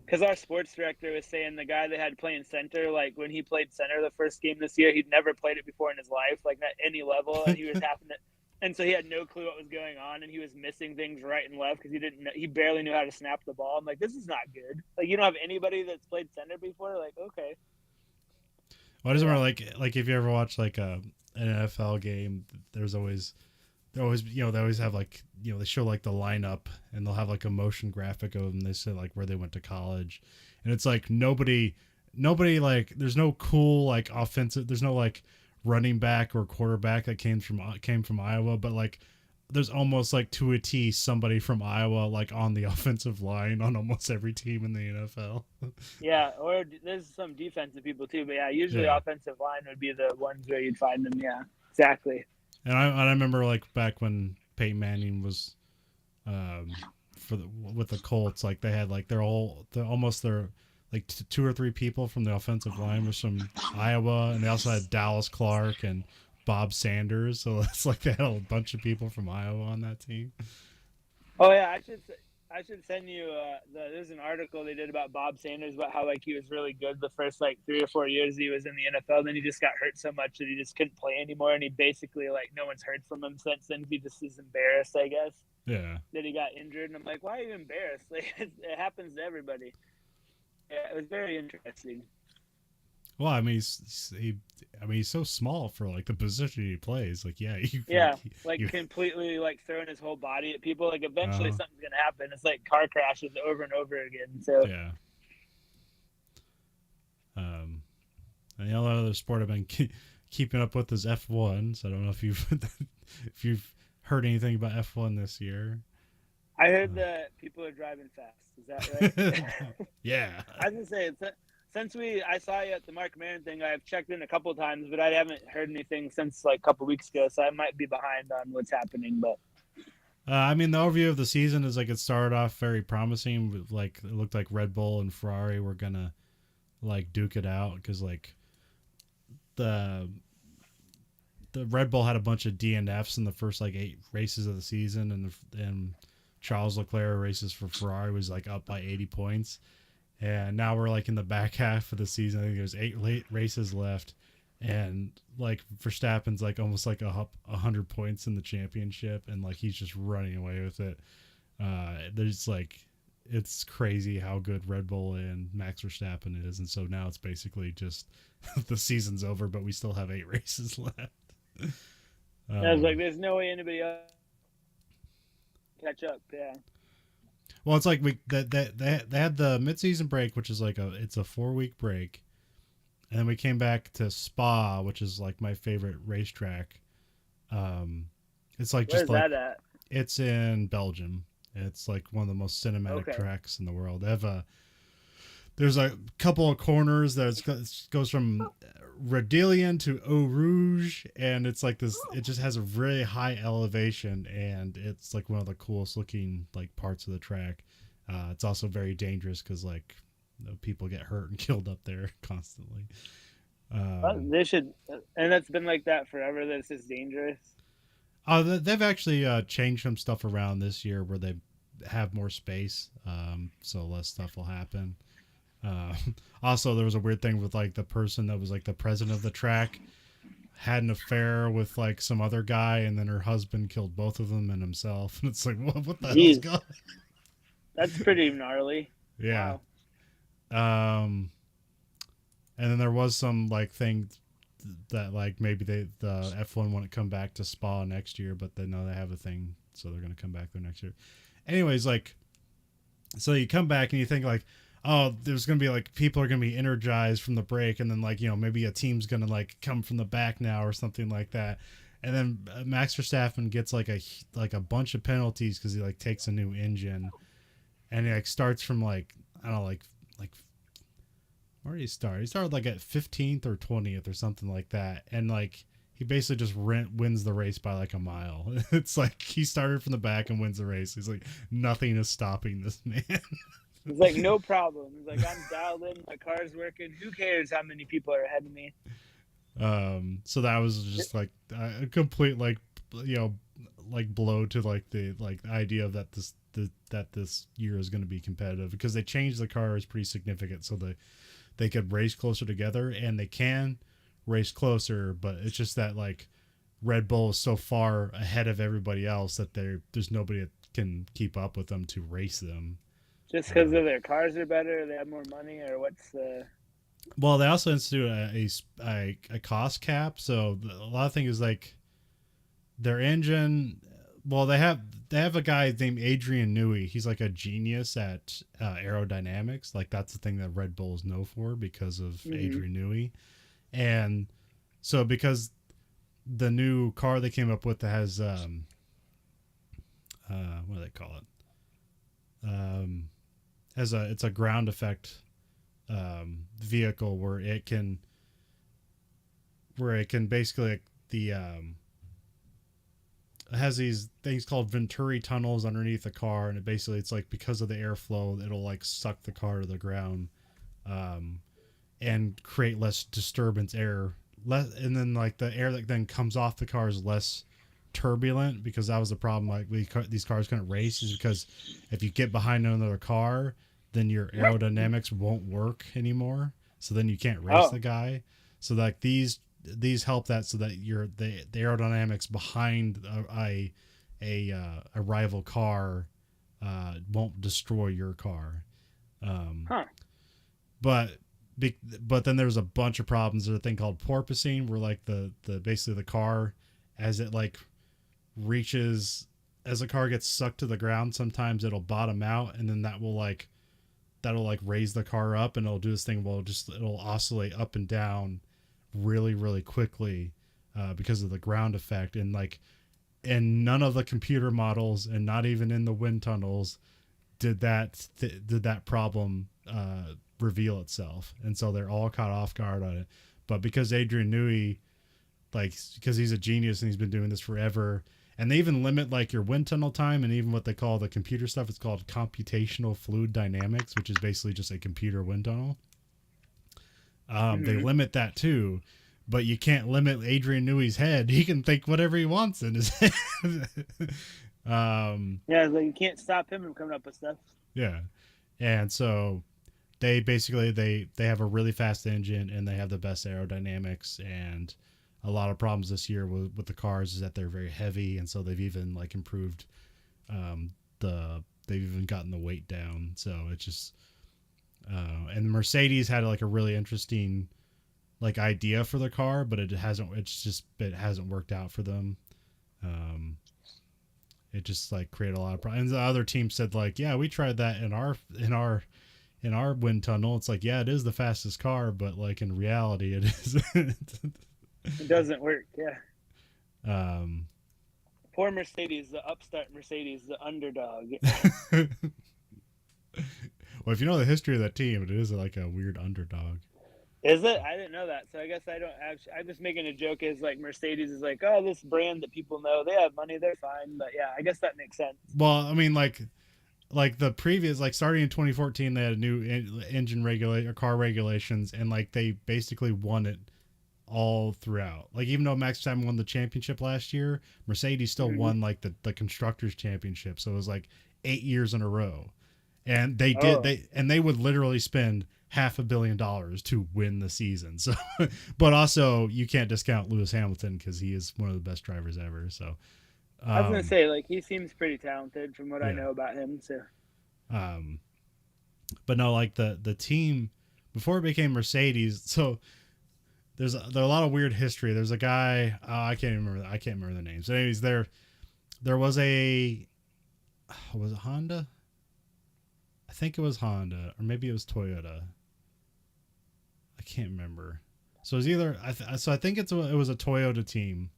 Because our sports director was saying the guy they had playing center, like when he played center the first game this year, he'd never played it before in his life, like at any level, and he was having it, and so he had no clue what was going on, and he was missing things right and left because he barely knew how to snap the ball. I'm like, this is not good. Like, you don't have anybody that's played center before. Like, okay. Well, it doesn't matter. Like if you ever watch like an NFL game, they always have like, they show like the lineup and they'll have like a motion graphic of them. They say like where they went to college, and it's like nobody like, there's no cool like offensive, there's no like running back or quarterback that came from Iowa, but like there's almost like to a T somebody from Iowa like on the offensive line on almost every team in the NFL. Yeah, or there's some defensive people too, but yeah, usually offensive line would be the ones where you'd find them. Yeah, exactly. And I remember like back when Peyton Manning was with the Colts, like they had like their like two or three people from the offensive line was from Iowa, and they also had Dallas Clark and Bob Sanders. So it's like they had a bunch of people from Iowa on that team. Oh yeah, I should send you. There's an article they did about Bob Sanders about how like he was really good the first like 3 or 4 years he was in the NFL. Then he just got hurt so much that he just couldn't play anymore, and he basically like no one's heard from him since then. He just is embarrassed, I guess. Yeah. That he got injured, and I'm like, why are you embarrassed? Like it happens to everybody. Yeah, it was very interesting. Well, I mean, he's so small for like the position he plays. Like, completely like throwing his whole body at people. Like, eventually something's gonna happen. It's like car crashes over and over again. So yeah. And the only other sport I've been keeping up with is F1. So I don't know if you've heard anything about F1 this year. I heard that people are driving fast. Is that right? Yeah. I was gonna say since I saw you at the Mark Maron thing, I've checked in a couple of times, but I haven't heard anything since like a couple weeks ago, so I might be behind on what's happening. But I mean, the overview of the season is like it started off very promising. Like it looked like Red Bull and Ferrari were gonna like duke it out because like the Red Bull had a bunch of DNFs in the first like 8 races of the season, and Charles Leclerc races for Ferrari was like up by 80 points, and now we're like in the back half of the season. I think there's 8 late races left, and like Verstappen's like almost like 100 points in the championship, and like he's just running away with it. There's like it's crazy how good Red Bull and Max Verstappen is, and so now it's basically just the season's over, but we still have 8 races left. I was like, there's no way anybody else catch up. Yeah. Well, it's like they had the mid-season break, which is like it's a 4-week break, and then we came back to Spa, which is like my favorite racetrack. It's like Where's just like that at? it's in Belgium. It's like one of the most cinematic tracks in the world. They have there's a couple of corners that goes from Rodillion to Eau Rouge, and it's like this. It just has a really high elevation, and it's like one of the coolest looking like parts of the track. It's also very dangerous because like people get hurt and killed up there constantly. They should, and that's been like that forever. This is dangerous. They've actually changed some stuff around this year where they have more space, so less stuff will happen. Also, there was a weird thing with like the person that was like the president of the track had an affair with like some other guy, and then her husband killed both of them and himself. And it's like, what the hell's going on? That's pretty gnarly. Yeah. Wow. And then there was some like thing that like maybe the F1 wouldn't come back to Spa next year, but they know they have a thing, so they're going to come back there next year. Anyways, like, so you come back and you think like, oh, there's going to be like people are going to be energized from the break, and then like, you know, maybe a team's going to like come from the back now or something like that. And then Max Verstappen gets like a bunch of penalties because he like takes a new engine, and he like starts from like, I don't know, like where did he start? He started like at 15th or 20th or something like that, and like he basically just wins the race by like a mile. It's like he started from the back and wins the race. He's like, nothing is stopping this man. He's like, no problem. He's like, I'm dialed in. My car's working. Who cares how many people are ahead of me? So that was just like a complete like, you know, like blow to like the idea that this year is going to be competitive, because they changed the cars pretty significant so they could race closer together, and they can race closer, but it's just that like Red Bull is so far ahead of everybody else that there's nobody that can keep up with them to race them. Just because of their cars are better, or they have more money, or what's the? Well, they also institute a cost cap, so a lot of things is like their engine. Well, they have a guy named Adrian Newey. He's like a genius at aerodynamics. Like that's the thing that Red Bull is known for because of Adrian Newey. And so because the new car they came up with that has what do they call it? It's a ground effect vehicle where it can basically like it has these things called Venturi tunnels underneath the car, and it's like because of the airflow, it'll like suck the car to the ground, and create less disturbance air. And then like the air that then comes off the car is less turbulent, because that was the problem. Like these cars couldn't race is because if you get behind another car, then your aerodynamics won't work anymore. So then you can't race the guy. So like these help that, so that the aerodynamics behind a rival car won't destroy your car. But then there's a bunch of problems. There's a thing called porpoising, where like the basically the car, as it like reaches, as the car gets sucked to the ground, sometimes it'll bottom out, and then that'll raise the car up, and it'll do this thing. It'll oscillate up and down really, really quickly because of the ground effect. And like, and none of the computer models, and not even in the wind tunnels, did that problem reveal itself, and so they're all caught off guard on it. But because Adrian Newey, like, because he's a genius and he's been doing this forever, and they even limit like your wind tunnel time, and even what they call the computer stuff, it's called computational fluid dynamics, which is basically just a computer wind tunnel. They limit that too, but you can't limit Adrian Newey's head. He can think whatever he wants in his head. Yeah, like you can't stop him from coming up with stuff. Yeah, and so they basically they have a really fast engine, and they have the best aerodynamics. And a lot of problems this year with the cars is that they're very heavy, and so they've even like improved they've even gotten the weight down. So it's just and Mercedes had like a really interesting like idea for the car, but it hasn't worked out for them. It just like created a lot of problems. And the other team said like, yeah, we tried that in our wind tunnel. It's like, yeah, it is the fastest car, but like in reality it isn't. It doesn't work. Yeah. Poor Mercedes, the upstart Mercedes, the underdog. Well, if you know the history of that team, it is like a weird underdog. Is it? I didn't know that. So I guess I don't actually, I'm just making a joke as like Mercedes is like, oh, this brand that people know, they have money, they're fine. But yeah, I guess that makes sense. Well, I mean, like the previous, like starting in 2014, they had a new car regulations, and like they basically won it all throughout. Like even though Max Verstappen won the championship last year, Mercedes still won like the constructors championship. So it was like 8 years in a row. And they would literally spend $500 million to win the season. So, but also you can't discount Lewis Hamilton because he is one of the best drivers ever. So, I was gonna say like he seems pretty talented from what I know about him. So, but no, like the team before it became Mercedes. So there's a lot of weird history. There's a guy I can't remember the names. So anyways, there was was it Honda? I think it was Honda, or maybe it was Toyota. I can't remember. So it was either I think it was a Toyota team,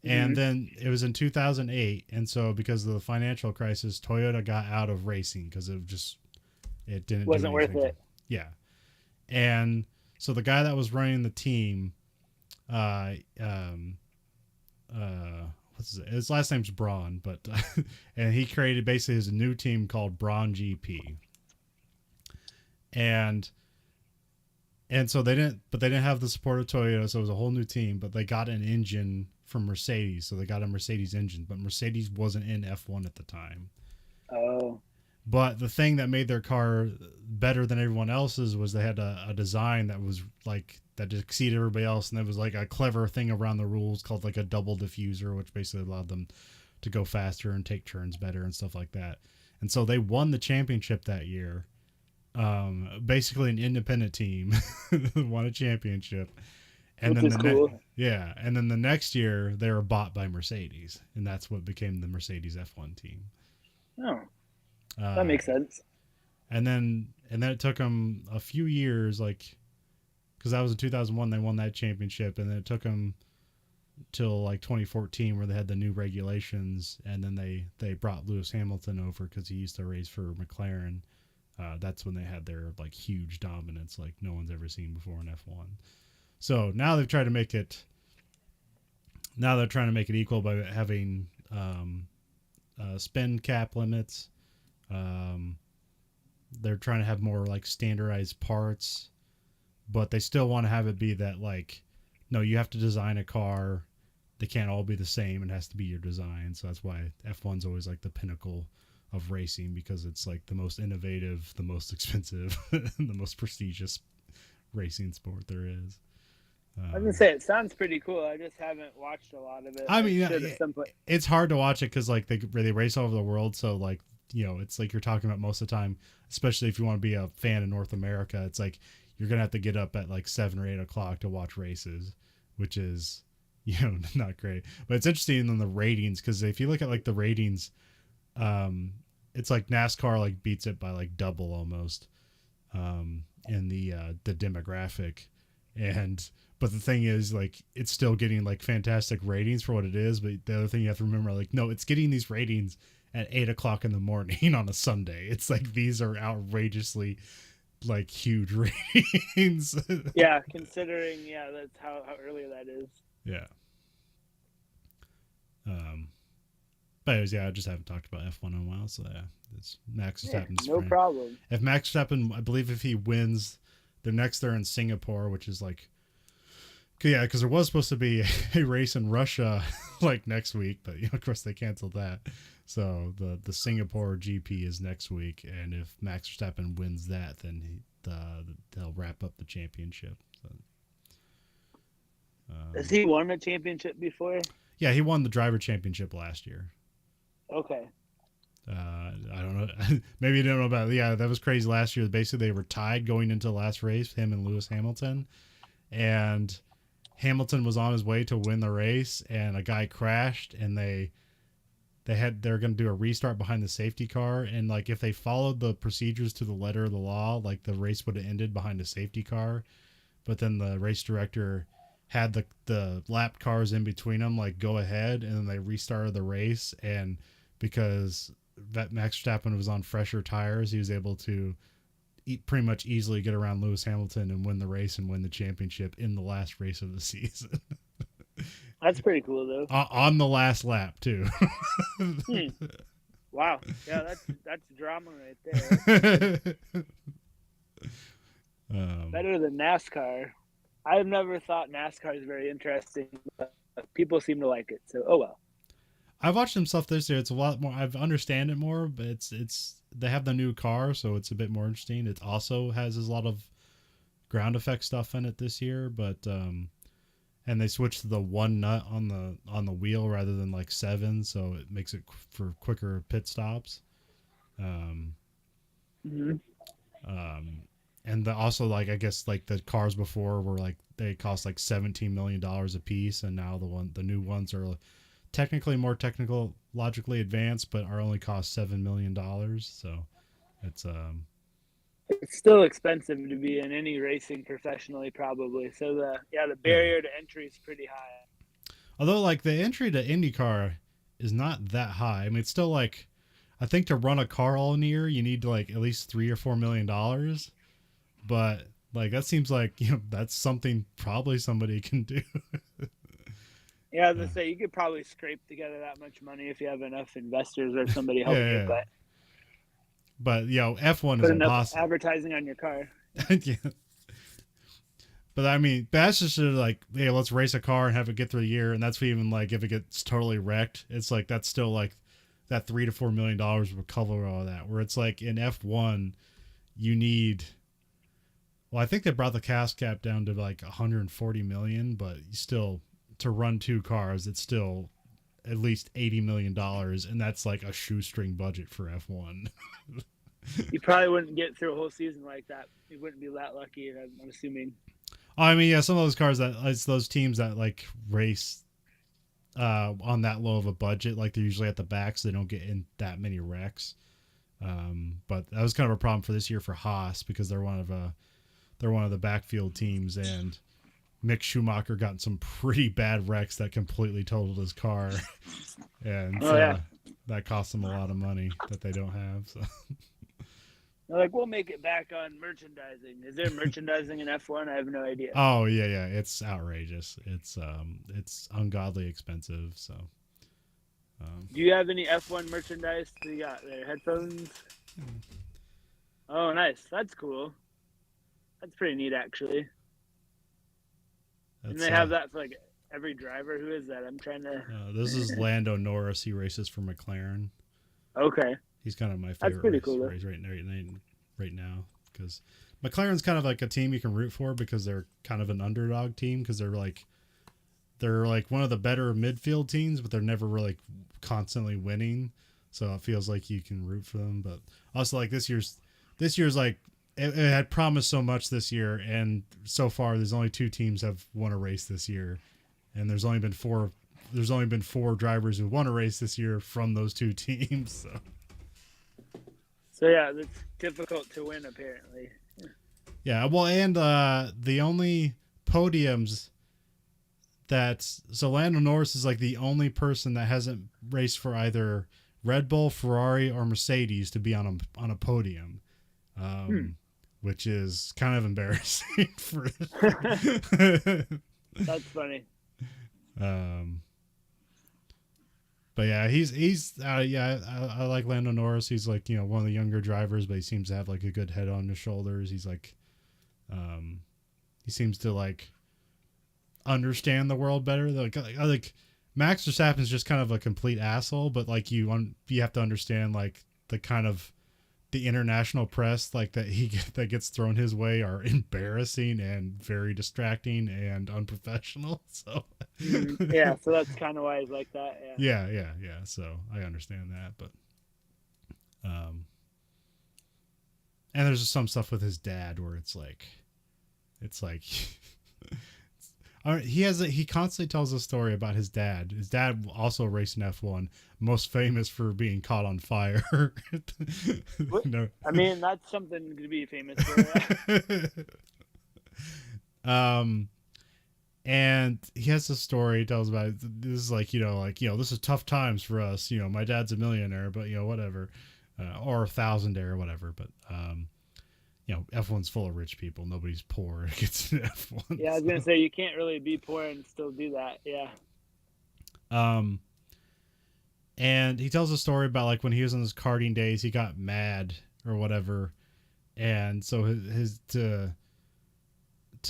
and then it was in 2008, and so because of the financial crisis, Toyota got out of racing because it wasn't worth it. Yeah, and so the guy that was running the team, his last name's Braun, but and he created basically his new team called Braun GP. And so they didn't have the support of Toyota, so it was a whole new team, but they got an engine from Mercedes. So they got a Mercedes engine, but Mercedes wasn't in F1 at the time. Oh. But the thing that made their car better than everyone else's was they had a design that was like that exceeded everybody else, and there was like a clever thing around the rules called like a double diffuser, which basically allowed them to go faster and take turns better and stuff like that. And so they won the championship that year. Basically an independent team won a championship. And Which then is cool. and then the next year they were bought by Mercedes, and that's what became the Mercedes F1 team. Oh. That makes sense. And then it took them a few years, like, because that was in 2001 they won that championship, and then it took them till like 2014 where they had the new regulations, and then they brought Lewis Hamilton over because he used to race for McLaren. That's when they had their like huge dominance like no one's ever seen before in F1. So now they've tried to make it. Now they're trying to make it equal by having spin cap limits. They're trying to have more like standardized parts, but they still want to have it be that like, no, you have to design a car. They can't all be the same. It has to be your design. So that's why F1's always like the pinnacle of racing, because it's like the most innovative, the most expensive, the most prestigious racing sport there is. I was gonna say it sounds pretty cool. I just haven't watched a lot of it. I mean, it's hard to watch it because like they race all over the world. So like, you know, it's like you're talking about most of the time, especially if you want to be a fan in North America. It's like you're gonna have to get up at like 7 or 8 o'clock to watch races, which is, you know, not great. But it's interesting in the ratings, because if you look at like the ratings, it's like NASCAR like beats it by like double almost in the demographic. But the thing is, like, it's still getting like fantastic ratings for what it is. But the other thing you have to remember, like, no, it's getting these ratings at 8 o'clock in the morning on a Sunday. It's like these are outrageously like huge ratings. Yeah, considering that's how early that is. Yeah. But anyways, I just haven't talked about F1 in a while, so yeah, it's Max Verstappen's no friend. problem. If Max Verstappen, I believe if he wins, they're in Singapore, which is like, because there was supposed to be a race in Russia like next week, but of course they canceled that. So the Singapore GP is next week, and if Max Verstappen wins that, then they'll wrap up the championship. So, has he won a championship before? Yeah, he won the driver championship last year. Okay. I don't know. Maybe you don't know about it. Yeah, that was crazy last year. Basically, they were tied going into the last race, him and Lewis Hamilton. And Hamilton was on his way to win the race, and a guy crashed, and they're going to do a restart behind the safety car. And, like, if they followed the procedures to the letter of the law, like, the race would have ended behind a safety car. But then the race director had the lap cars in between them, like, go ahead, and then they restarted the race. And because Max Verstappen was on fresher tires, he was able to pretty much easily get around Lewis Hamilton and win the race and win the championship in the last race of the season. That's pretty cool, though. On the last lap, too. Wow. Yeah, that's drama right there. Better than NASCAR. I've never thought NASCAR is very interesting, but people seem to like it. So, oh well. I've watched some stuff this year. It's a lot more. I understand it more, but it's they have the new car, so it's a bit more interesting. It also has a lot of ground effect stuff in it this year, but and they switched to the one nut on the wheel rather than like 7, so it makes it for quicker pit stops. And also, like, I guess like the cars before were like they cost like $17 million a piece, and now the new ones are technically more technologically advanced, but are only cost $7 million. So it's still expensive to be in any racing professionally, probably. So the barrier to entry is pretty high. Although, like, the entry to IndyCar is not that high. I mean, it's still like, I think to run a car all year, you need like at least $3 or $4 million. But like that seems like that's something probably somebody can do. Yeah, as I say, you could probably scrape together that much money if you have enough investors or somebody helping you. But F1 is impossible. Advertising on your car. Yeah. But I mean, that's just like, hey, let's race a car and have it get through the year, and that's even like if it gets totally wrecked, it's like that's still like that $3 to $4 million would cover all that. Where it's like in F1, you need. Well, I think they brought the cost cap down to like 140 million, but still to run 2 cars, it's still at least $80 million, and that's like a shoestring budget for F1. You probably wouldn't get through a whole season like that. You wouldn't be that lucky, I'm assuming. I mean, yeah, some of those cars it's those teams that like race on that low of a budget, like they're usually at the back, so they don't get in that many wrecks. But that was kind of a problem for this year for Haas because they're one of the backfield teams, and Mick Schumacher got in some pretty bad wrecks that completely totaled his car, and that cost them a lot of money that they don't have. So. They're like, we'll make it back on merchandising. Is there merchandising in F1? I have no idea. Oh yeah, it's outrageous. It's ungodly expensive. So. Do you have any F1 merchandise? Do you got their headphones? Oh, nice. That's cool. That's pretty neat, actually. And they have that for like every driver. Who is that? I'm trying to. This is Lando Norris. He races for McLaren. Okay. He's kind of my favorite. That's pretty cool, race right now because McLaren's kind of like a team you can root for because they're kind of an underdog team because they're like one of the better midfield teams, but they're never really constantly winning. So it feels like you can root for them. But also like this year's like. It had promised so much this year, and so far there's only 2 teams have won a race this year, and there's only been 4 drivers who won a race this year from those 2 teams. So yeah, it's difficult to win apparently. Yeah, well, and the only podiums so Lando Norris is like the only person that hasn't raced for either Red Bull, Ferrari, or Mercedes to be on a podium. which is kind of embarrassing for. That's funny. But yeah, I like Lando Norris. He's like, one of the younger drivers, but he seems to have like a good head on his shoulders. He's like, he seems to like understand the world better. Like Max Verstappen's just kind of a complete asshole, but like you have to understand like the kind of the international press like that gets thrown his way are embarrassing and very distracting and unprofessional. So yeah, so that's kind of why he's like that. Yeah. So I understand that, but and there's just some stuff with his dad where it's like he constantly tells a story about his dad. His dad also raced in F1, most famous for being caught on fire. I mean, that's something to be famous for. And he has a story he tells about it. This is like, this is tough times for us. My dad's a millionaire, but whatever, or a thousandaire or whatever. But F1's full of rich people. Nobody's poor who gets an F1. Yeah, I was gonna say you can't really be poor and still do that. Yeah. And he tells a story about like when he was in his karting days, he got mad or whatever, and so his to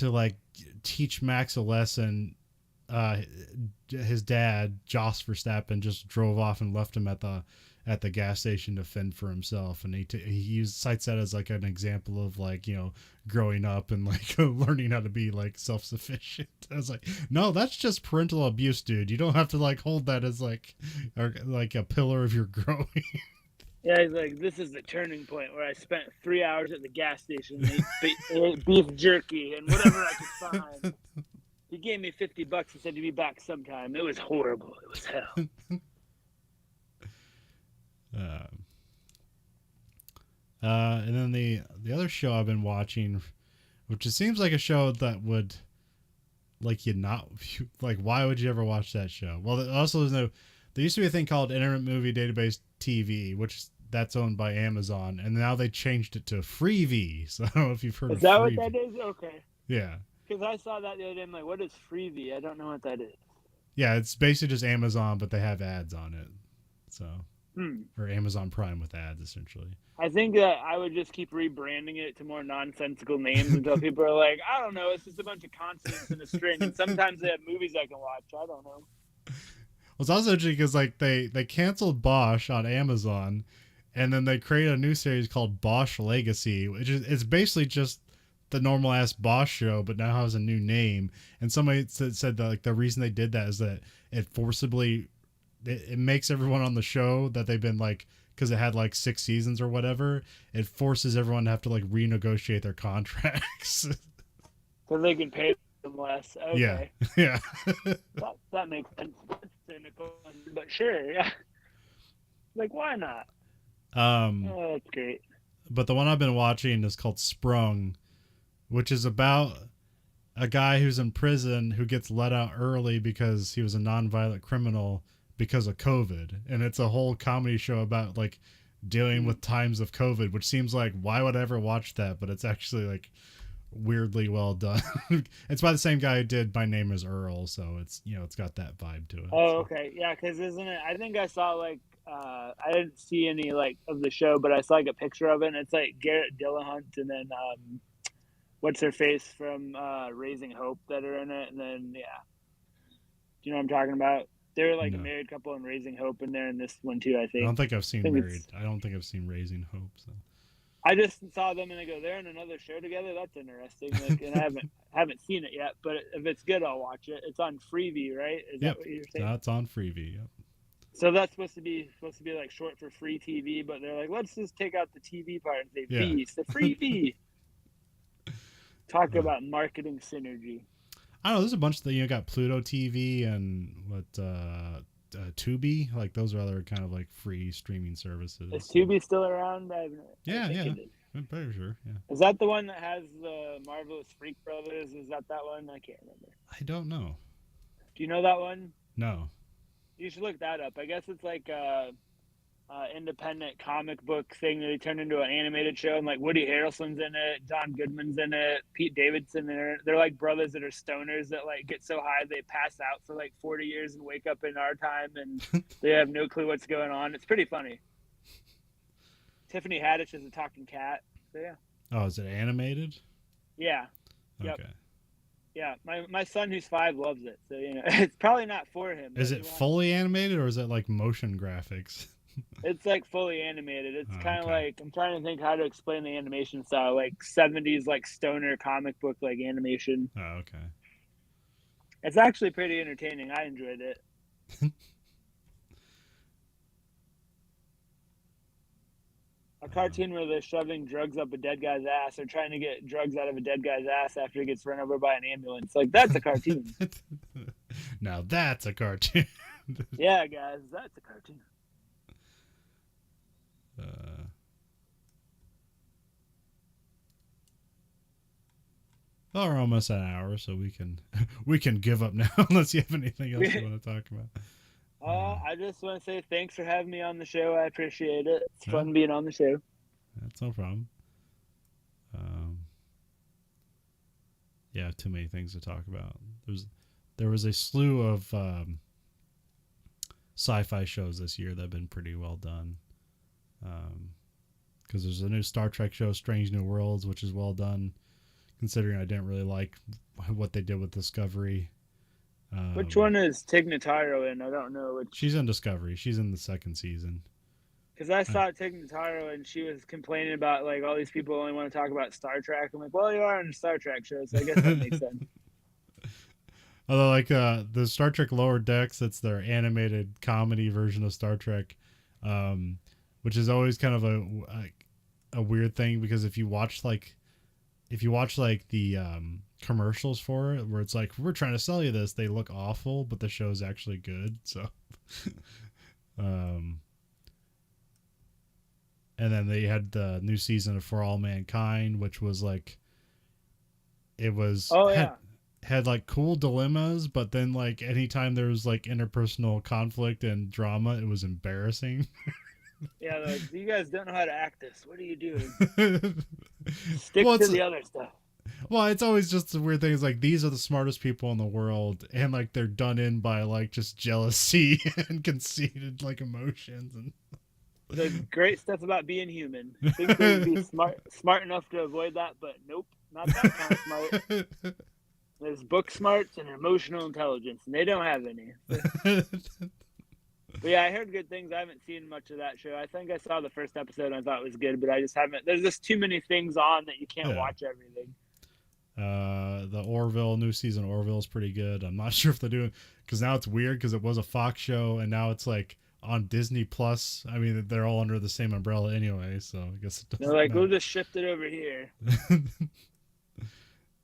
like teach Max a lesson. His dad, Jos Verstappen, just drove off and left him at the gas station to fend for himself, and he cites that as like an example of like growing up and like learning how to be like self-sufficient. I was like, no, that's just parental abuse, dude. You don't have to like hold that as like a pillar of your growing. Yeah, he's like, this is the turning point where I spent 3 hours at the gas station and ate beef jerky and whatever I could find. He gave me $50 and said to be back sometime. It was horrible. It was hell. And then the other show I've been watching, which it seems like a show that would like why would you ever watch that show? Well, also there used to be a thing called Internet Movie Database TV, which that's owned by Amazon, and now they changed it to Freevee. So I don't know if you've heard of that Freevee. What that is? Okay. Yeah. Because I saw that the other day. I'm like, what is Freevee? I don't know what that is. Yeah, it's basically just Amazon, but they have ads on it. So, or Amazon Prime with ads, essentially. I think that I would just keep rebranding it to more nonsensical names until people are like, I don't know, it's just a bunch of consonants in a string. And sometimes they have movies I can watch. I don't know. Well, it's also interesting because like they canceled Bosch on Amazon, and then they created a new series called Bosch Legacy, which is it's basically just the normal ass Bosch show, but now has a new name. And somebody said that like the reason they did that is that it makes everyone on the show that they've been like, because it had like 6 seasons or whatever, it forces everyone to have to like renegotiate their contracts. So they can pay them less. Okay. Yeah. that makes sense. That's cynical, but sure, yeah. Like, why not? Oh, that's great. But the one I've been watching is called Sprung, which is about a guy who's in prison who gets let out early because he was a nonviolent criminal because of COVID. And it's a whole comedy show about like dealing with times of COVID, which seems like, why would I ever watch that? But it's actually like weirdly well done. It's by the same guy who did My Name is Earl. So it's, it's got that vibe to it. Oh, okay. Yeah. Cause isn't it, I think I saw like, I didn't see any like of the show, but I saw like a picture of it, and it's like Garrett Dillahunt and then what's her face from Raising Hope that are in it, and then do you know what I'm talking about? They're like a married couple in Raising Hope, and they're in this one too. I think. I don't think I've seen Married. I don't think I've seen Raising Hope. So I just saw them and I go, they're in another show together. That's interesting. Like, and I haven't seen it yet, but if it's good, I'll watch it. It's on Freevee, right? Is that what you're saying? That's on Freevee. Yep. So that's supposed to be like short for free TV, but they're like, let's just take out the TV part and say V. It's the free V. Talk about marketing synergy. I don't know. There's a bunch that got Pluto TV and Tubi. Like those are other kind of like free streaming services. Is Tubi still around? Yeah. I'm pretty sure. Yeah. Is that the one that has the Marvelous Freak Brothers? Is that one? I can't remember. I don't know. Do you know that one? No. You should look that up. I guess it's like independent comic book thing that they turned into an animated show, and like Woody Harrelson's in it, John Goodman's in it, Pete Davidson. They're like brothers that are stoners that like get so high they pass out for like 40 years and wake up in our time, and they have no clue what's going on. It's pretty funny. Tiffany Haddish is a talking cat. So yeah. Oh, is it animated? Yeah. Okay. Yep. Yeah, my son who's 5 loves it. So it's probably not for him. Is it fully animated or is it like motion graphics? It's like fully animated. It's kind of okay. like, I'm trying to think how to explain the animation style, like 70s like stoner comic book like animation. Oh, okay. It's actually pretty entertaining. I enjoyed it. A cartoon where they're shoving drugs up a dead guy's ass or trying to get drugs out of a dead guy's ass after he gets run over by an ambulance. Like, that's a cartoon. Now that's a cartoon. Yeah, guys, that's a cartoon. Well, we're almost at an hour, so we can give up now unless you have anything else you want to talk about. I just want to say thanks for having me on the show. I appreciate it. It's fun being on the show. That's no problem. Yeah, too many things to talk about. There was a slew of sci-fi shows this year that have been pretty well done. Because there's a new Star Trek show, Strange New Worlds, which is well done, considering I didn't really like what they did with Discovery. Which one is Tig Notaro in? I don't know which. She's in Discovery. She's in the 2nd season. Because I saw Tig Notaro and she was complaining about like all these people only want to talk about Star Trek. I'm like, well, you are in a Star Trek show, so I guess that makes sense. Although, like the Star Trek Lower Decks, that's their animated comedy version of Star Trek, which is always kind of a weird thing because if you watch the commercials for it, where it's like we're trying to sell you this, they look awful, but the show's actually good. So, and then they had the new season of For All Mankind, which was like, it was had like cool dilemmas, but then like anytime there was like interpersonal conflict and drama, it was embarrassing. Yeah, like, you guys don't know how to act this. What are you doing? Stick to the other stuff. Well, it's always just the weird things like these are the smartest people in the world, and like they're done in by like just jealousy and conceited like emotions and the great stuff about being human. I think they'd be smart enough to avoid that, but nope, not that kind of smart. There's book smarts and emotional intelligence, and they don't have any. But yeah, I heard good things. I haven't seen much of that show. I think I saw the first episode and I thought it was good, but I just haven't. There's just too many things on that you can't watch everything. The Orville new season of Orville is pretty good. I'm not sure if they're doing, because now it's weird because it was a Fox show and now it's like on Disney Plus. I mean, they're all under the same umbrella anyway, so I guess it doesn't they're like, matter. we'll just shift it over here.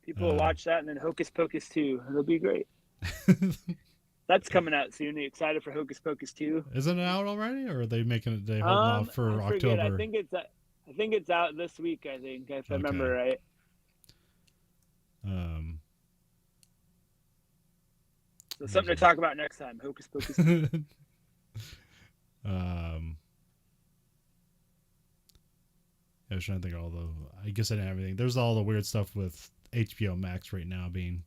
People will watch that and then Hocus Pocus 2. It'll be great. That's coming out soon. Are you excited for Hocus Pocus 2? Isn't it out already, or are they making it? They holding off for October? I think it's out this week. I think if I remember right. So something to talk about next time. Hocus Pocus 2. I was trying to think of I guess I didn't have anything. There's all the weird stuff with HBO Max right now being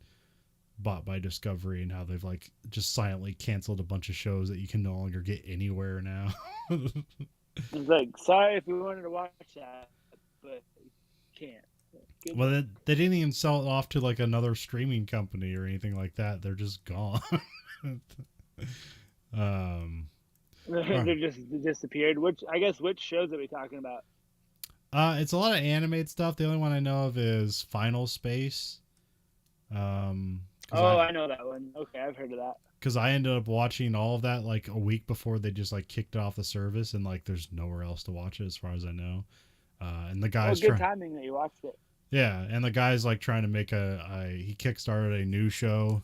bought by Discovery and how they've like just silently canceled a bunch of shows that you can no longer get anywhere now. It's like, sorry if we wanted to watch that, but you can't. Good. Well, they didn't even sell it off to like another streaming company or anything like that. They're just gone. They just disappeared. Which shows are we talking about? It's a lot of animated stuff. The only one I know of is Final Space. I know that one. Okay, I've heard of that. Because I ended up watching all of that like a week before they just like kicked off the service, and like there's nowhere else to watch it as far as I know. And the guy's good timing that you watched it. Yeah, and the guy's like trying to make he kickstarted a new show.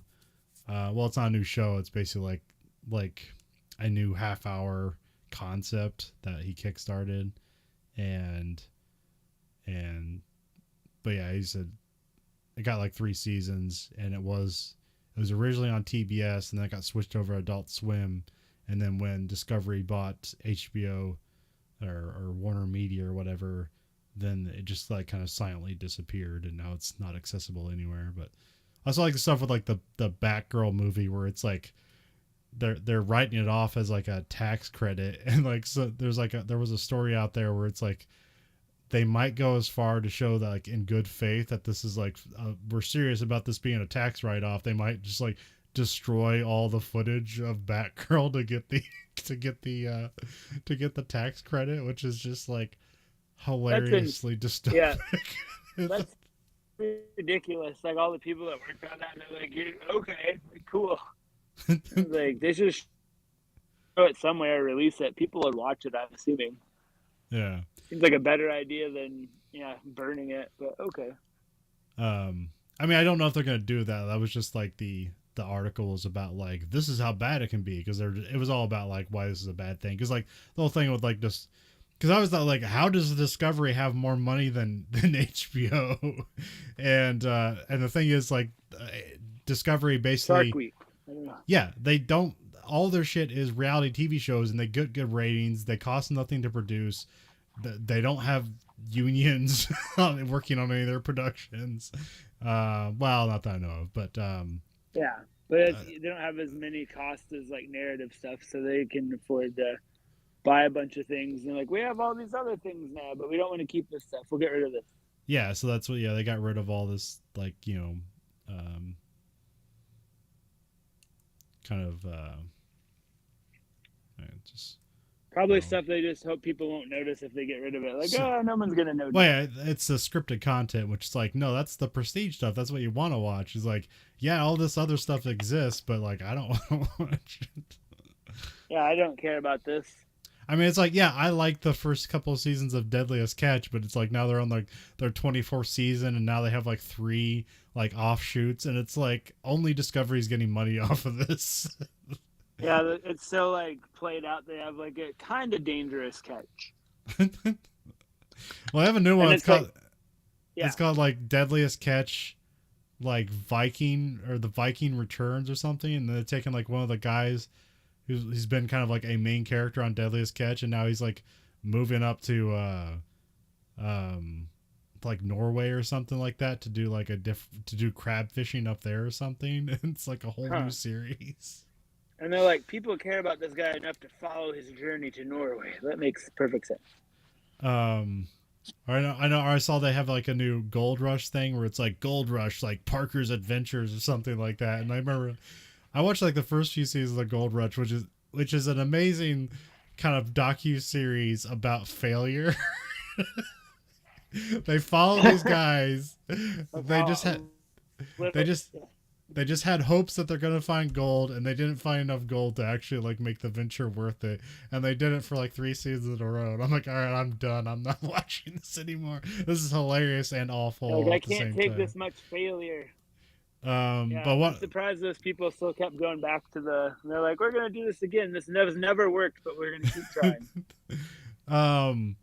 Well, it's not a new show. It's basically like a new half-hour concept that he kickstarted, but yeah, he said it got like 3 seasons, and it was originally on TBS, and then it got switched over to Adult Swim, and then when Discovery bought HBO or Warner Media or whatever, then it just like kind of silently disappeared, and now it's not accessible anywhere. But I also like the stuff with like the Batgirl movie where it's like they're writing it off as like a tax credit, and like so there was a story out there where it's like they might go as far to show that like in good faith that this is like we're serious about this being a tax write-off. They might just like destroy all the footage of Batgirl to get the to get the tax credit, which is just like hilariously dystopic. Yeah, that's ridiculous. Like all the people that worked on that, they're like, okay, cool. Like they should show it somewhere, release it. People would watch it, I'm assuming. Yeah. Seems like a better idea than burning it, but okay. I mean, I don't know if they're gonna do that. That was just like the article was about like this is how bad it can be, because it was all about like why this is a bad thing, because like the whole thing with like just because I was like, how does Discovery have more money than HBO? And the thing is like Discovery basically Shark Week. I don't know. Yeah, they don't. All their shit is reality TV shows, and they get good ratings. They cost nothing to produce. They don't have unions working on any of their productions. Well, not that I know of, but yeah, but they don't have as many costs as like narrative stuff, so they can afford to buy a bunch of things. And like, we have all these other things now, but we don't want to keep this stuff. We'll get rid of this. Yeah, so that's what. Yeah, they got rid of all this, like kind of just. Probably stuff they just hope people won't notice if they get rid of it. Like, no one's going to notice. Well, yeah, it's the scripted content, which is like, no, that's the prestige stuff. That's what you want to watch. It's like, yeah, all this other stuff exists, but like, I don't want to watch it. Yeah, I don't care about this. I mean, it's like, yeah, I like the first couple of seasons of Deadliest Catch, but it's like now they're on like their 24th season, and now they have like 3 like offshoots, and it's like only Discovery's getting money off of this. Yeah, it's so like played out. They have like a kind of dangerous catch. Well, I have a new one. It's called, like, yeah. It's called like Deadliest Catch, like Viking, or the Viking Returns or something. And they're taking like one of the guys who's been kind of like a main character on Deadliest Catch, and now he's like moving up to like Norway or something like that to do like to do crab fishing up there or something. It's like a whole new series. And they're like, people care about this guy enough to follow his journey to Norway. That makes perfect sense. I know. I saw they have like a new Gold Rush thing where it's like Gold Rush, like Parker's Adventures or something like that. And I remember I watched like the first few seasons of Gold Rush, which is an amazing kind of docu-series about failure. They follow these guys. They just had hopes that they're going to find gold, and they didn't find enough gold to actually like make the venture worth it. And they did it for like 3 seasons in a row. And I'm like, all right, I'm done. I'm not watching this anymore. This is hilarious and awful. Like, I can't take this much failure. But what? I'm surprised those people still kept going back to they're like, we're going to do this again. This never worked, but we're going to keep trying.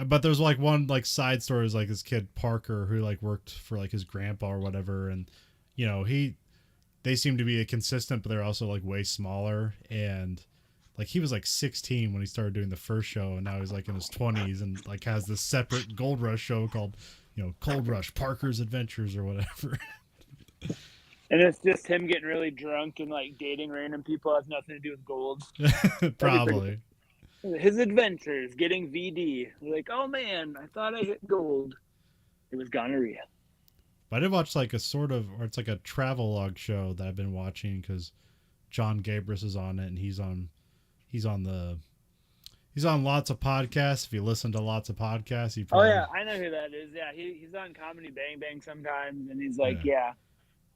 But there's like one like side story is like this kid Parker who like worked for like his grandpa or whatever, and they seem to be consistent, but they're also like way smaller. And like he was like 16 when he started doing the first show, and now he's like in his 20s and like has this separate Gold Rush show called Gold Rush Parker's Adventures or whatever. And it's just him getting really drunk and like dating random people. Has nothing to do with gold. Probably. His adventures, getting VD. Like, oh man, I thought I hit gold. It was gonorrhea. But I did watch like it's like a travel log show that I've been watching because John Gabris is on it, and he's on lots of podcasts. If you listen to lots of podcasts, Oh yeah, I know who that is. Yeah, he's on Comedy Bang Bang sometimes, and he's like, yeah,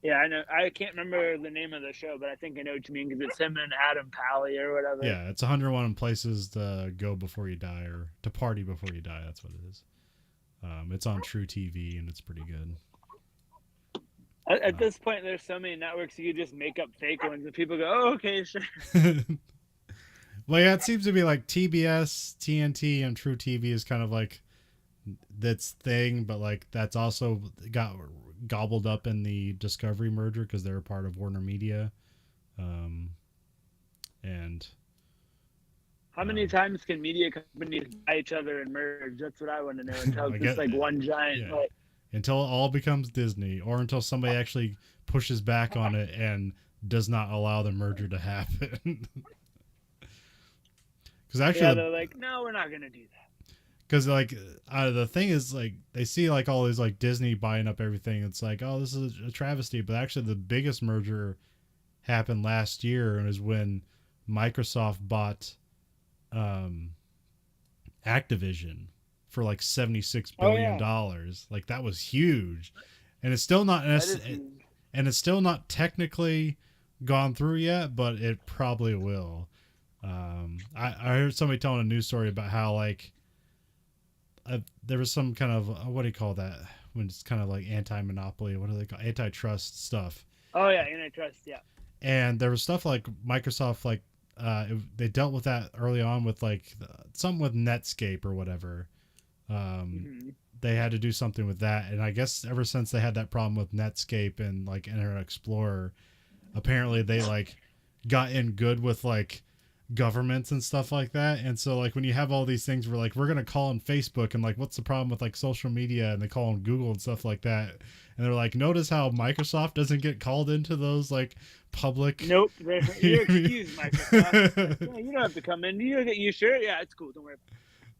I know. I can't remember the name of the show, but I think I know what you mean because it's him and Adam Pally or whatever. Yeah, it's 101 places to go before you die, or to party before you die. That's what it is. It's on True TV, and it's pretty good. At this point, there's so many networks you could just make up fake ones, and people go, "Oh, okay, sure." Well, yeah, it seems to be like TBS, TNT, and True TV is kind of like that's thing, but like that's also got gobbled up in the Discovery merger because they're a part of Warner Media. And How many times can media companies buy each other and merge? That's what I want to know. Until it's just like one giant. Like, until it all becomes Disney, or until somebody actually pushes back on it and does not allow the merger to happen. Because actually, they're like, no, we're not gonna do that. Because like the thing is, like, they see like all these like Disney buying up everything. It's like, oh, this is a travesty. But actually, the biggest merger happened last year, and is when Microsoft bought Activision for like $76 billion. Like, that was huge, and it's still not and it's still not technically gone through yet, but it probably will. I heard somebody telling a news story about how like there was some kind of what do you call that when it's kind of like anti-monopoly, what do they call antitrust stuff? Oh yeah, antitrust, yeah. And there was stuff like Microsoft, like they dealt with that early on with like something with Netscape or whatever. They had to do something with that, and I guess ever since they had that problem with Netscape and like Internet Explorer, apparently they like got in good with like governments and stuff like that. And so like when you have all these things where like we're gonna call on Facebook, and like what's the problem with like social media, and they call on Google and stuff like that, and they're like, notice how Microsoft doesn't get called into those like public. Nope, you're excused, Microsoft. Yeah, you don't have to come in. You sure? Yeah, it's cool, don't worry.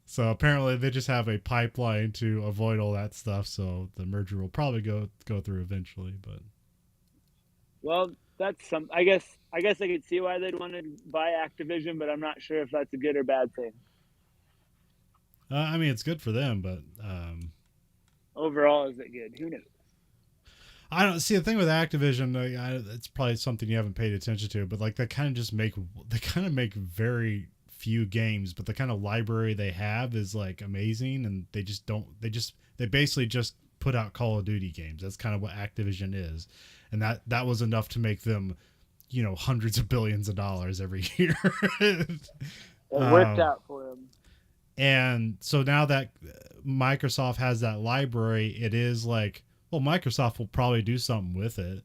So apparently they just have a pipeline to avoid all that stuff, so the merger will probably go through eventually. But well, that's some. I guess I could see why they'd want to buy Activision, but I'm not sure if that's a good or bad thing. I mean, it's good for them, but overall, is it good? Who knows? I don't see the thing with Activision. It's probably something you haven't paid attention to, but like they kind of make very few games, but the kind of library they have is like amazing, and they basically just put out Call of Duty games. That's kind of what Activision is. And that was enough to make them, hundreds of billions of dollars every year. It worked out for them. And so now that Microsoft has that library, it is like, well, Microsoft will probably do something with it.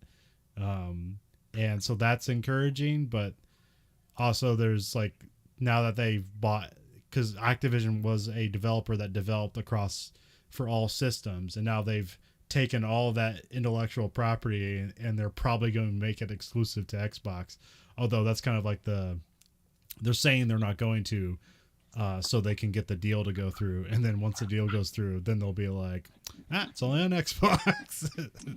And so that's encouraging. But also there's like, now that they've bought, because Activision was a developer that developed across for all systems, and now they've taken all of that intellectual property and they're probably going to make it exclusive to Xbox. Although that's kind of like they're saying they're not going to, so they can get the deal to go through. And then once the deal goes through, then they'll be like, it's only on Xbox.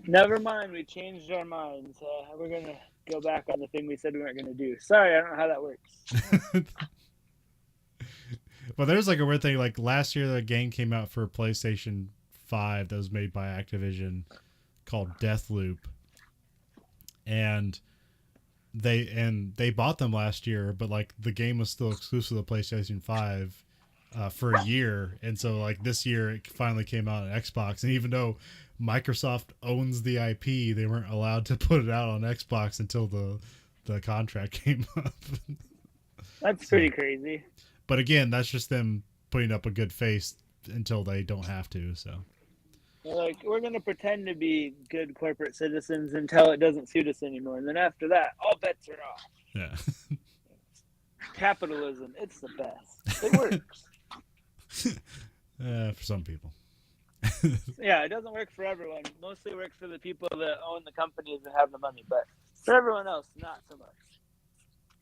Never mind, we changed our minds. We're going to go back on the thing we said we weren't going to do. Sorry, I don't know how that works. Well, there's like a weird thing. Like last year, the game came out for PlayStation 5 that was made by Activision called Deathloop, and they bought them last year, but like the game was still exclusive to PlayStation 5 for a year, and so like this year it finally came out on Xbox, and even though Microsoft owns the IP, they weren't allowed to put it out on Xbox until the contract came up. That's pretty crazy. But again, that's just them putting up a good face until they don't have to. So, like, we're going to pretend to be good corporate citizens until it doesn't suit us anymore. And then after that, all bets are off. Yeah. Capitalism, it's the best. It works. For some people. Yeah, it doesn't work for everyone. Mostly works for the people that own the companies and have the money. But for everyone else, not so much.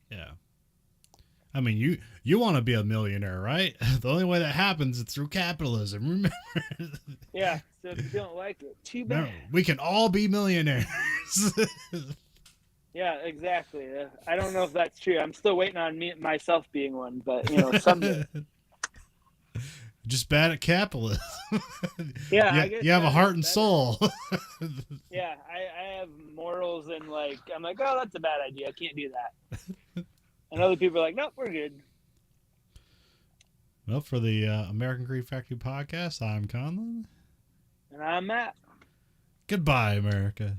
Yeah. I mean, you want to be a millionaire, right? The only way that happens is through capitalism. Remember? Yeah. So if you don't like it, too bad. No, we can all be millionaires. Yeah, exactly. I don't know if that's true. I'm still waiting on myself being one, but someday. Just bad at capitalism. Yeah, I guess you have a heart and soul. Yeah, I have morals, and like I'm like, oh, that's a bad idea. I can't do that. And other people are like, nope, we're good. Well, for the American Grief Factory podcast, I'm Conlon. And I'm Matt. Goodbye, America.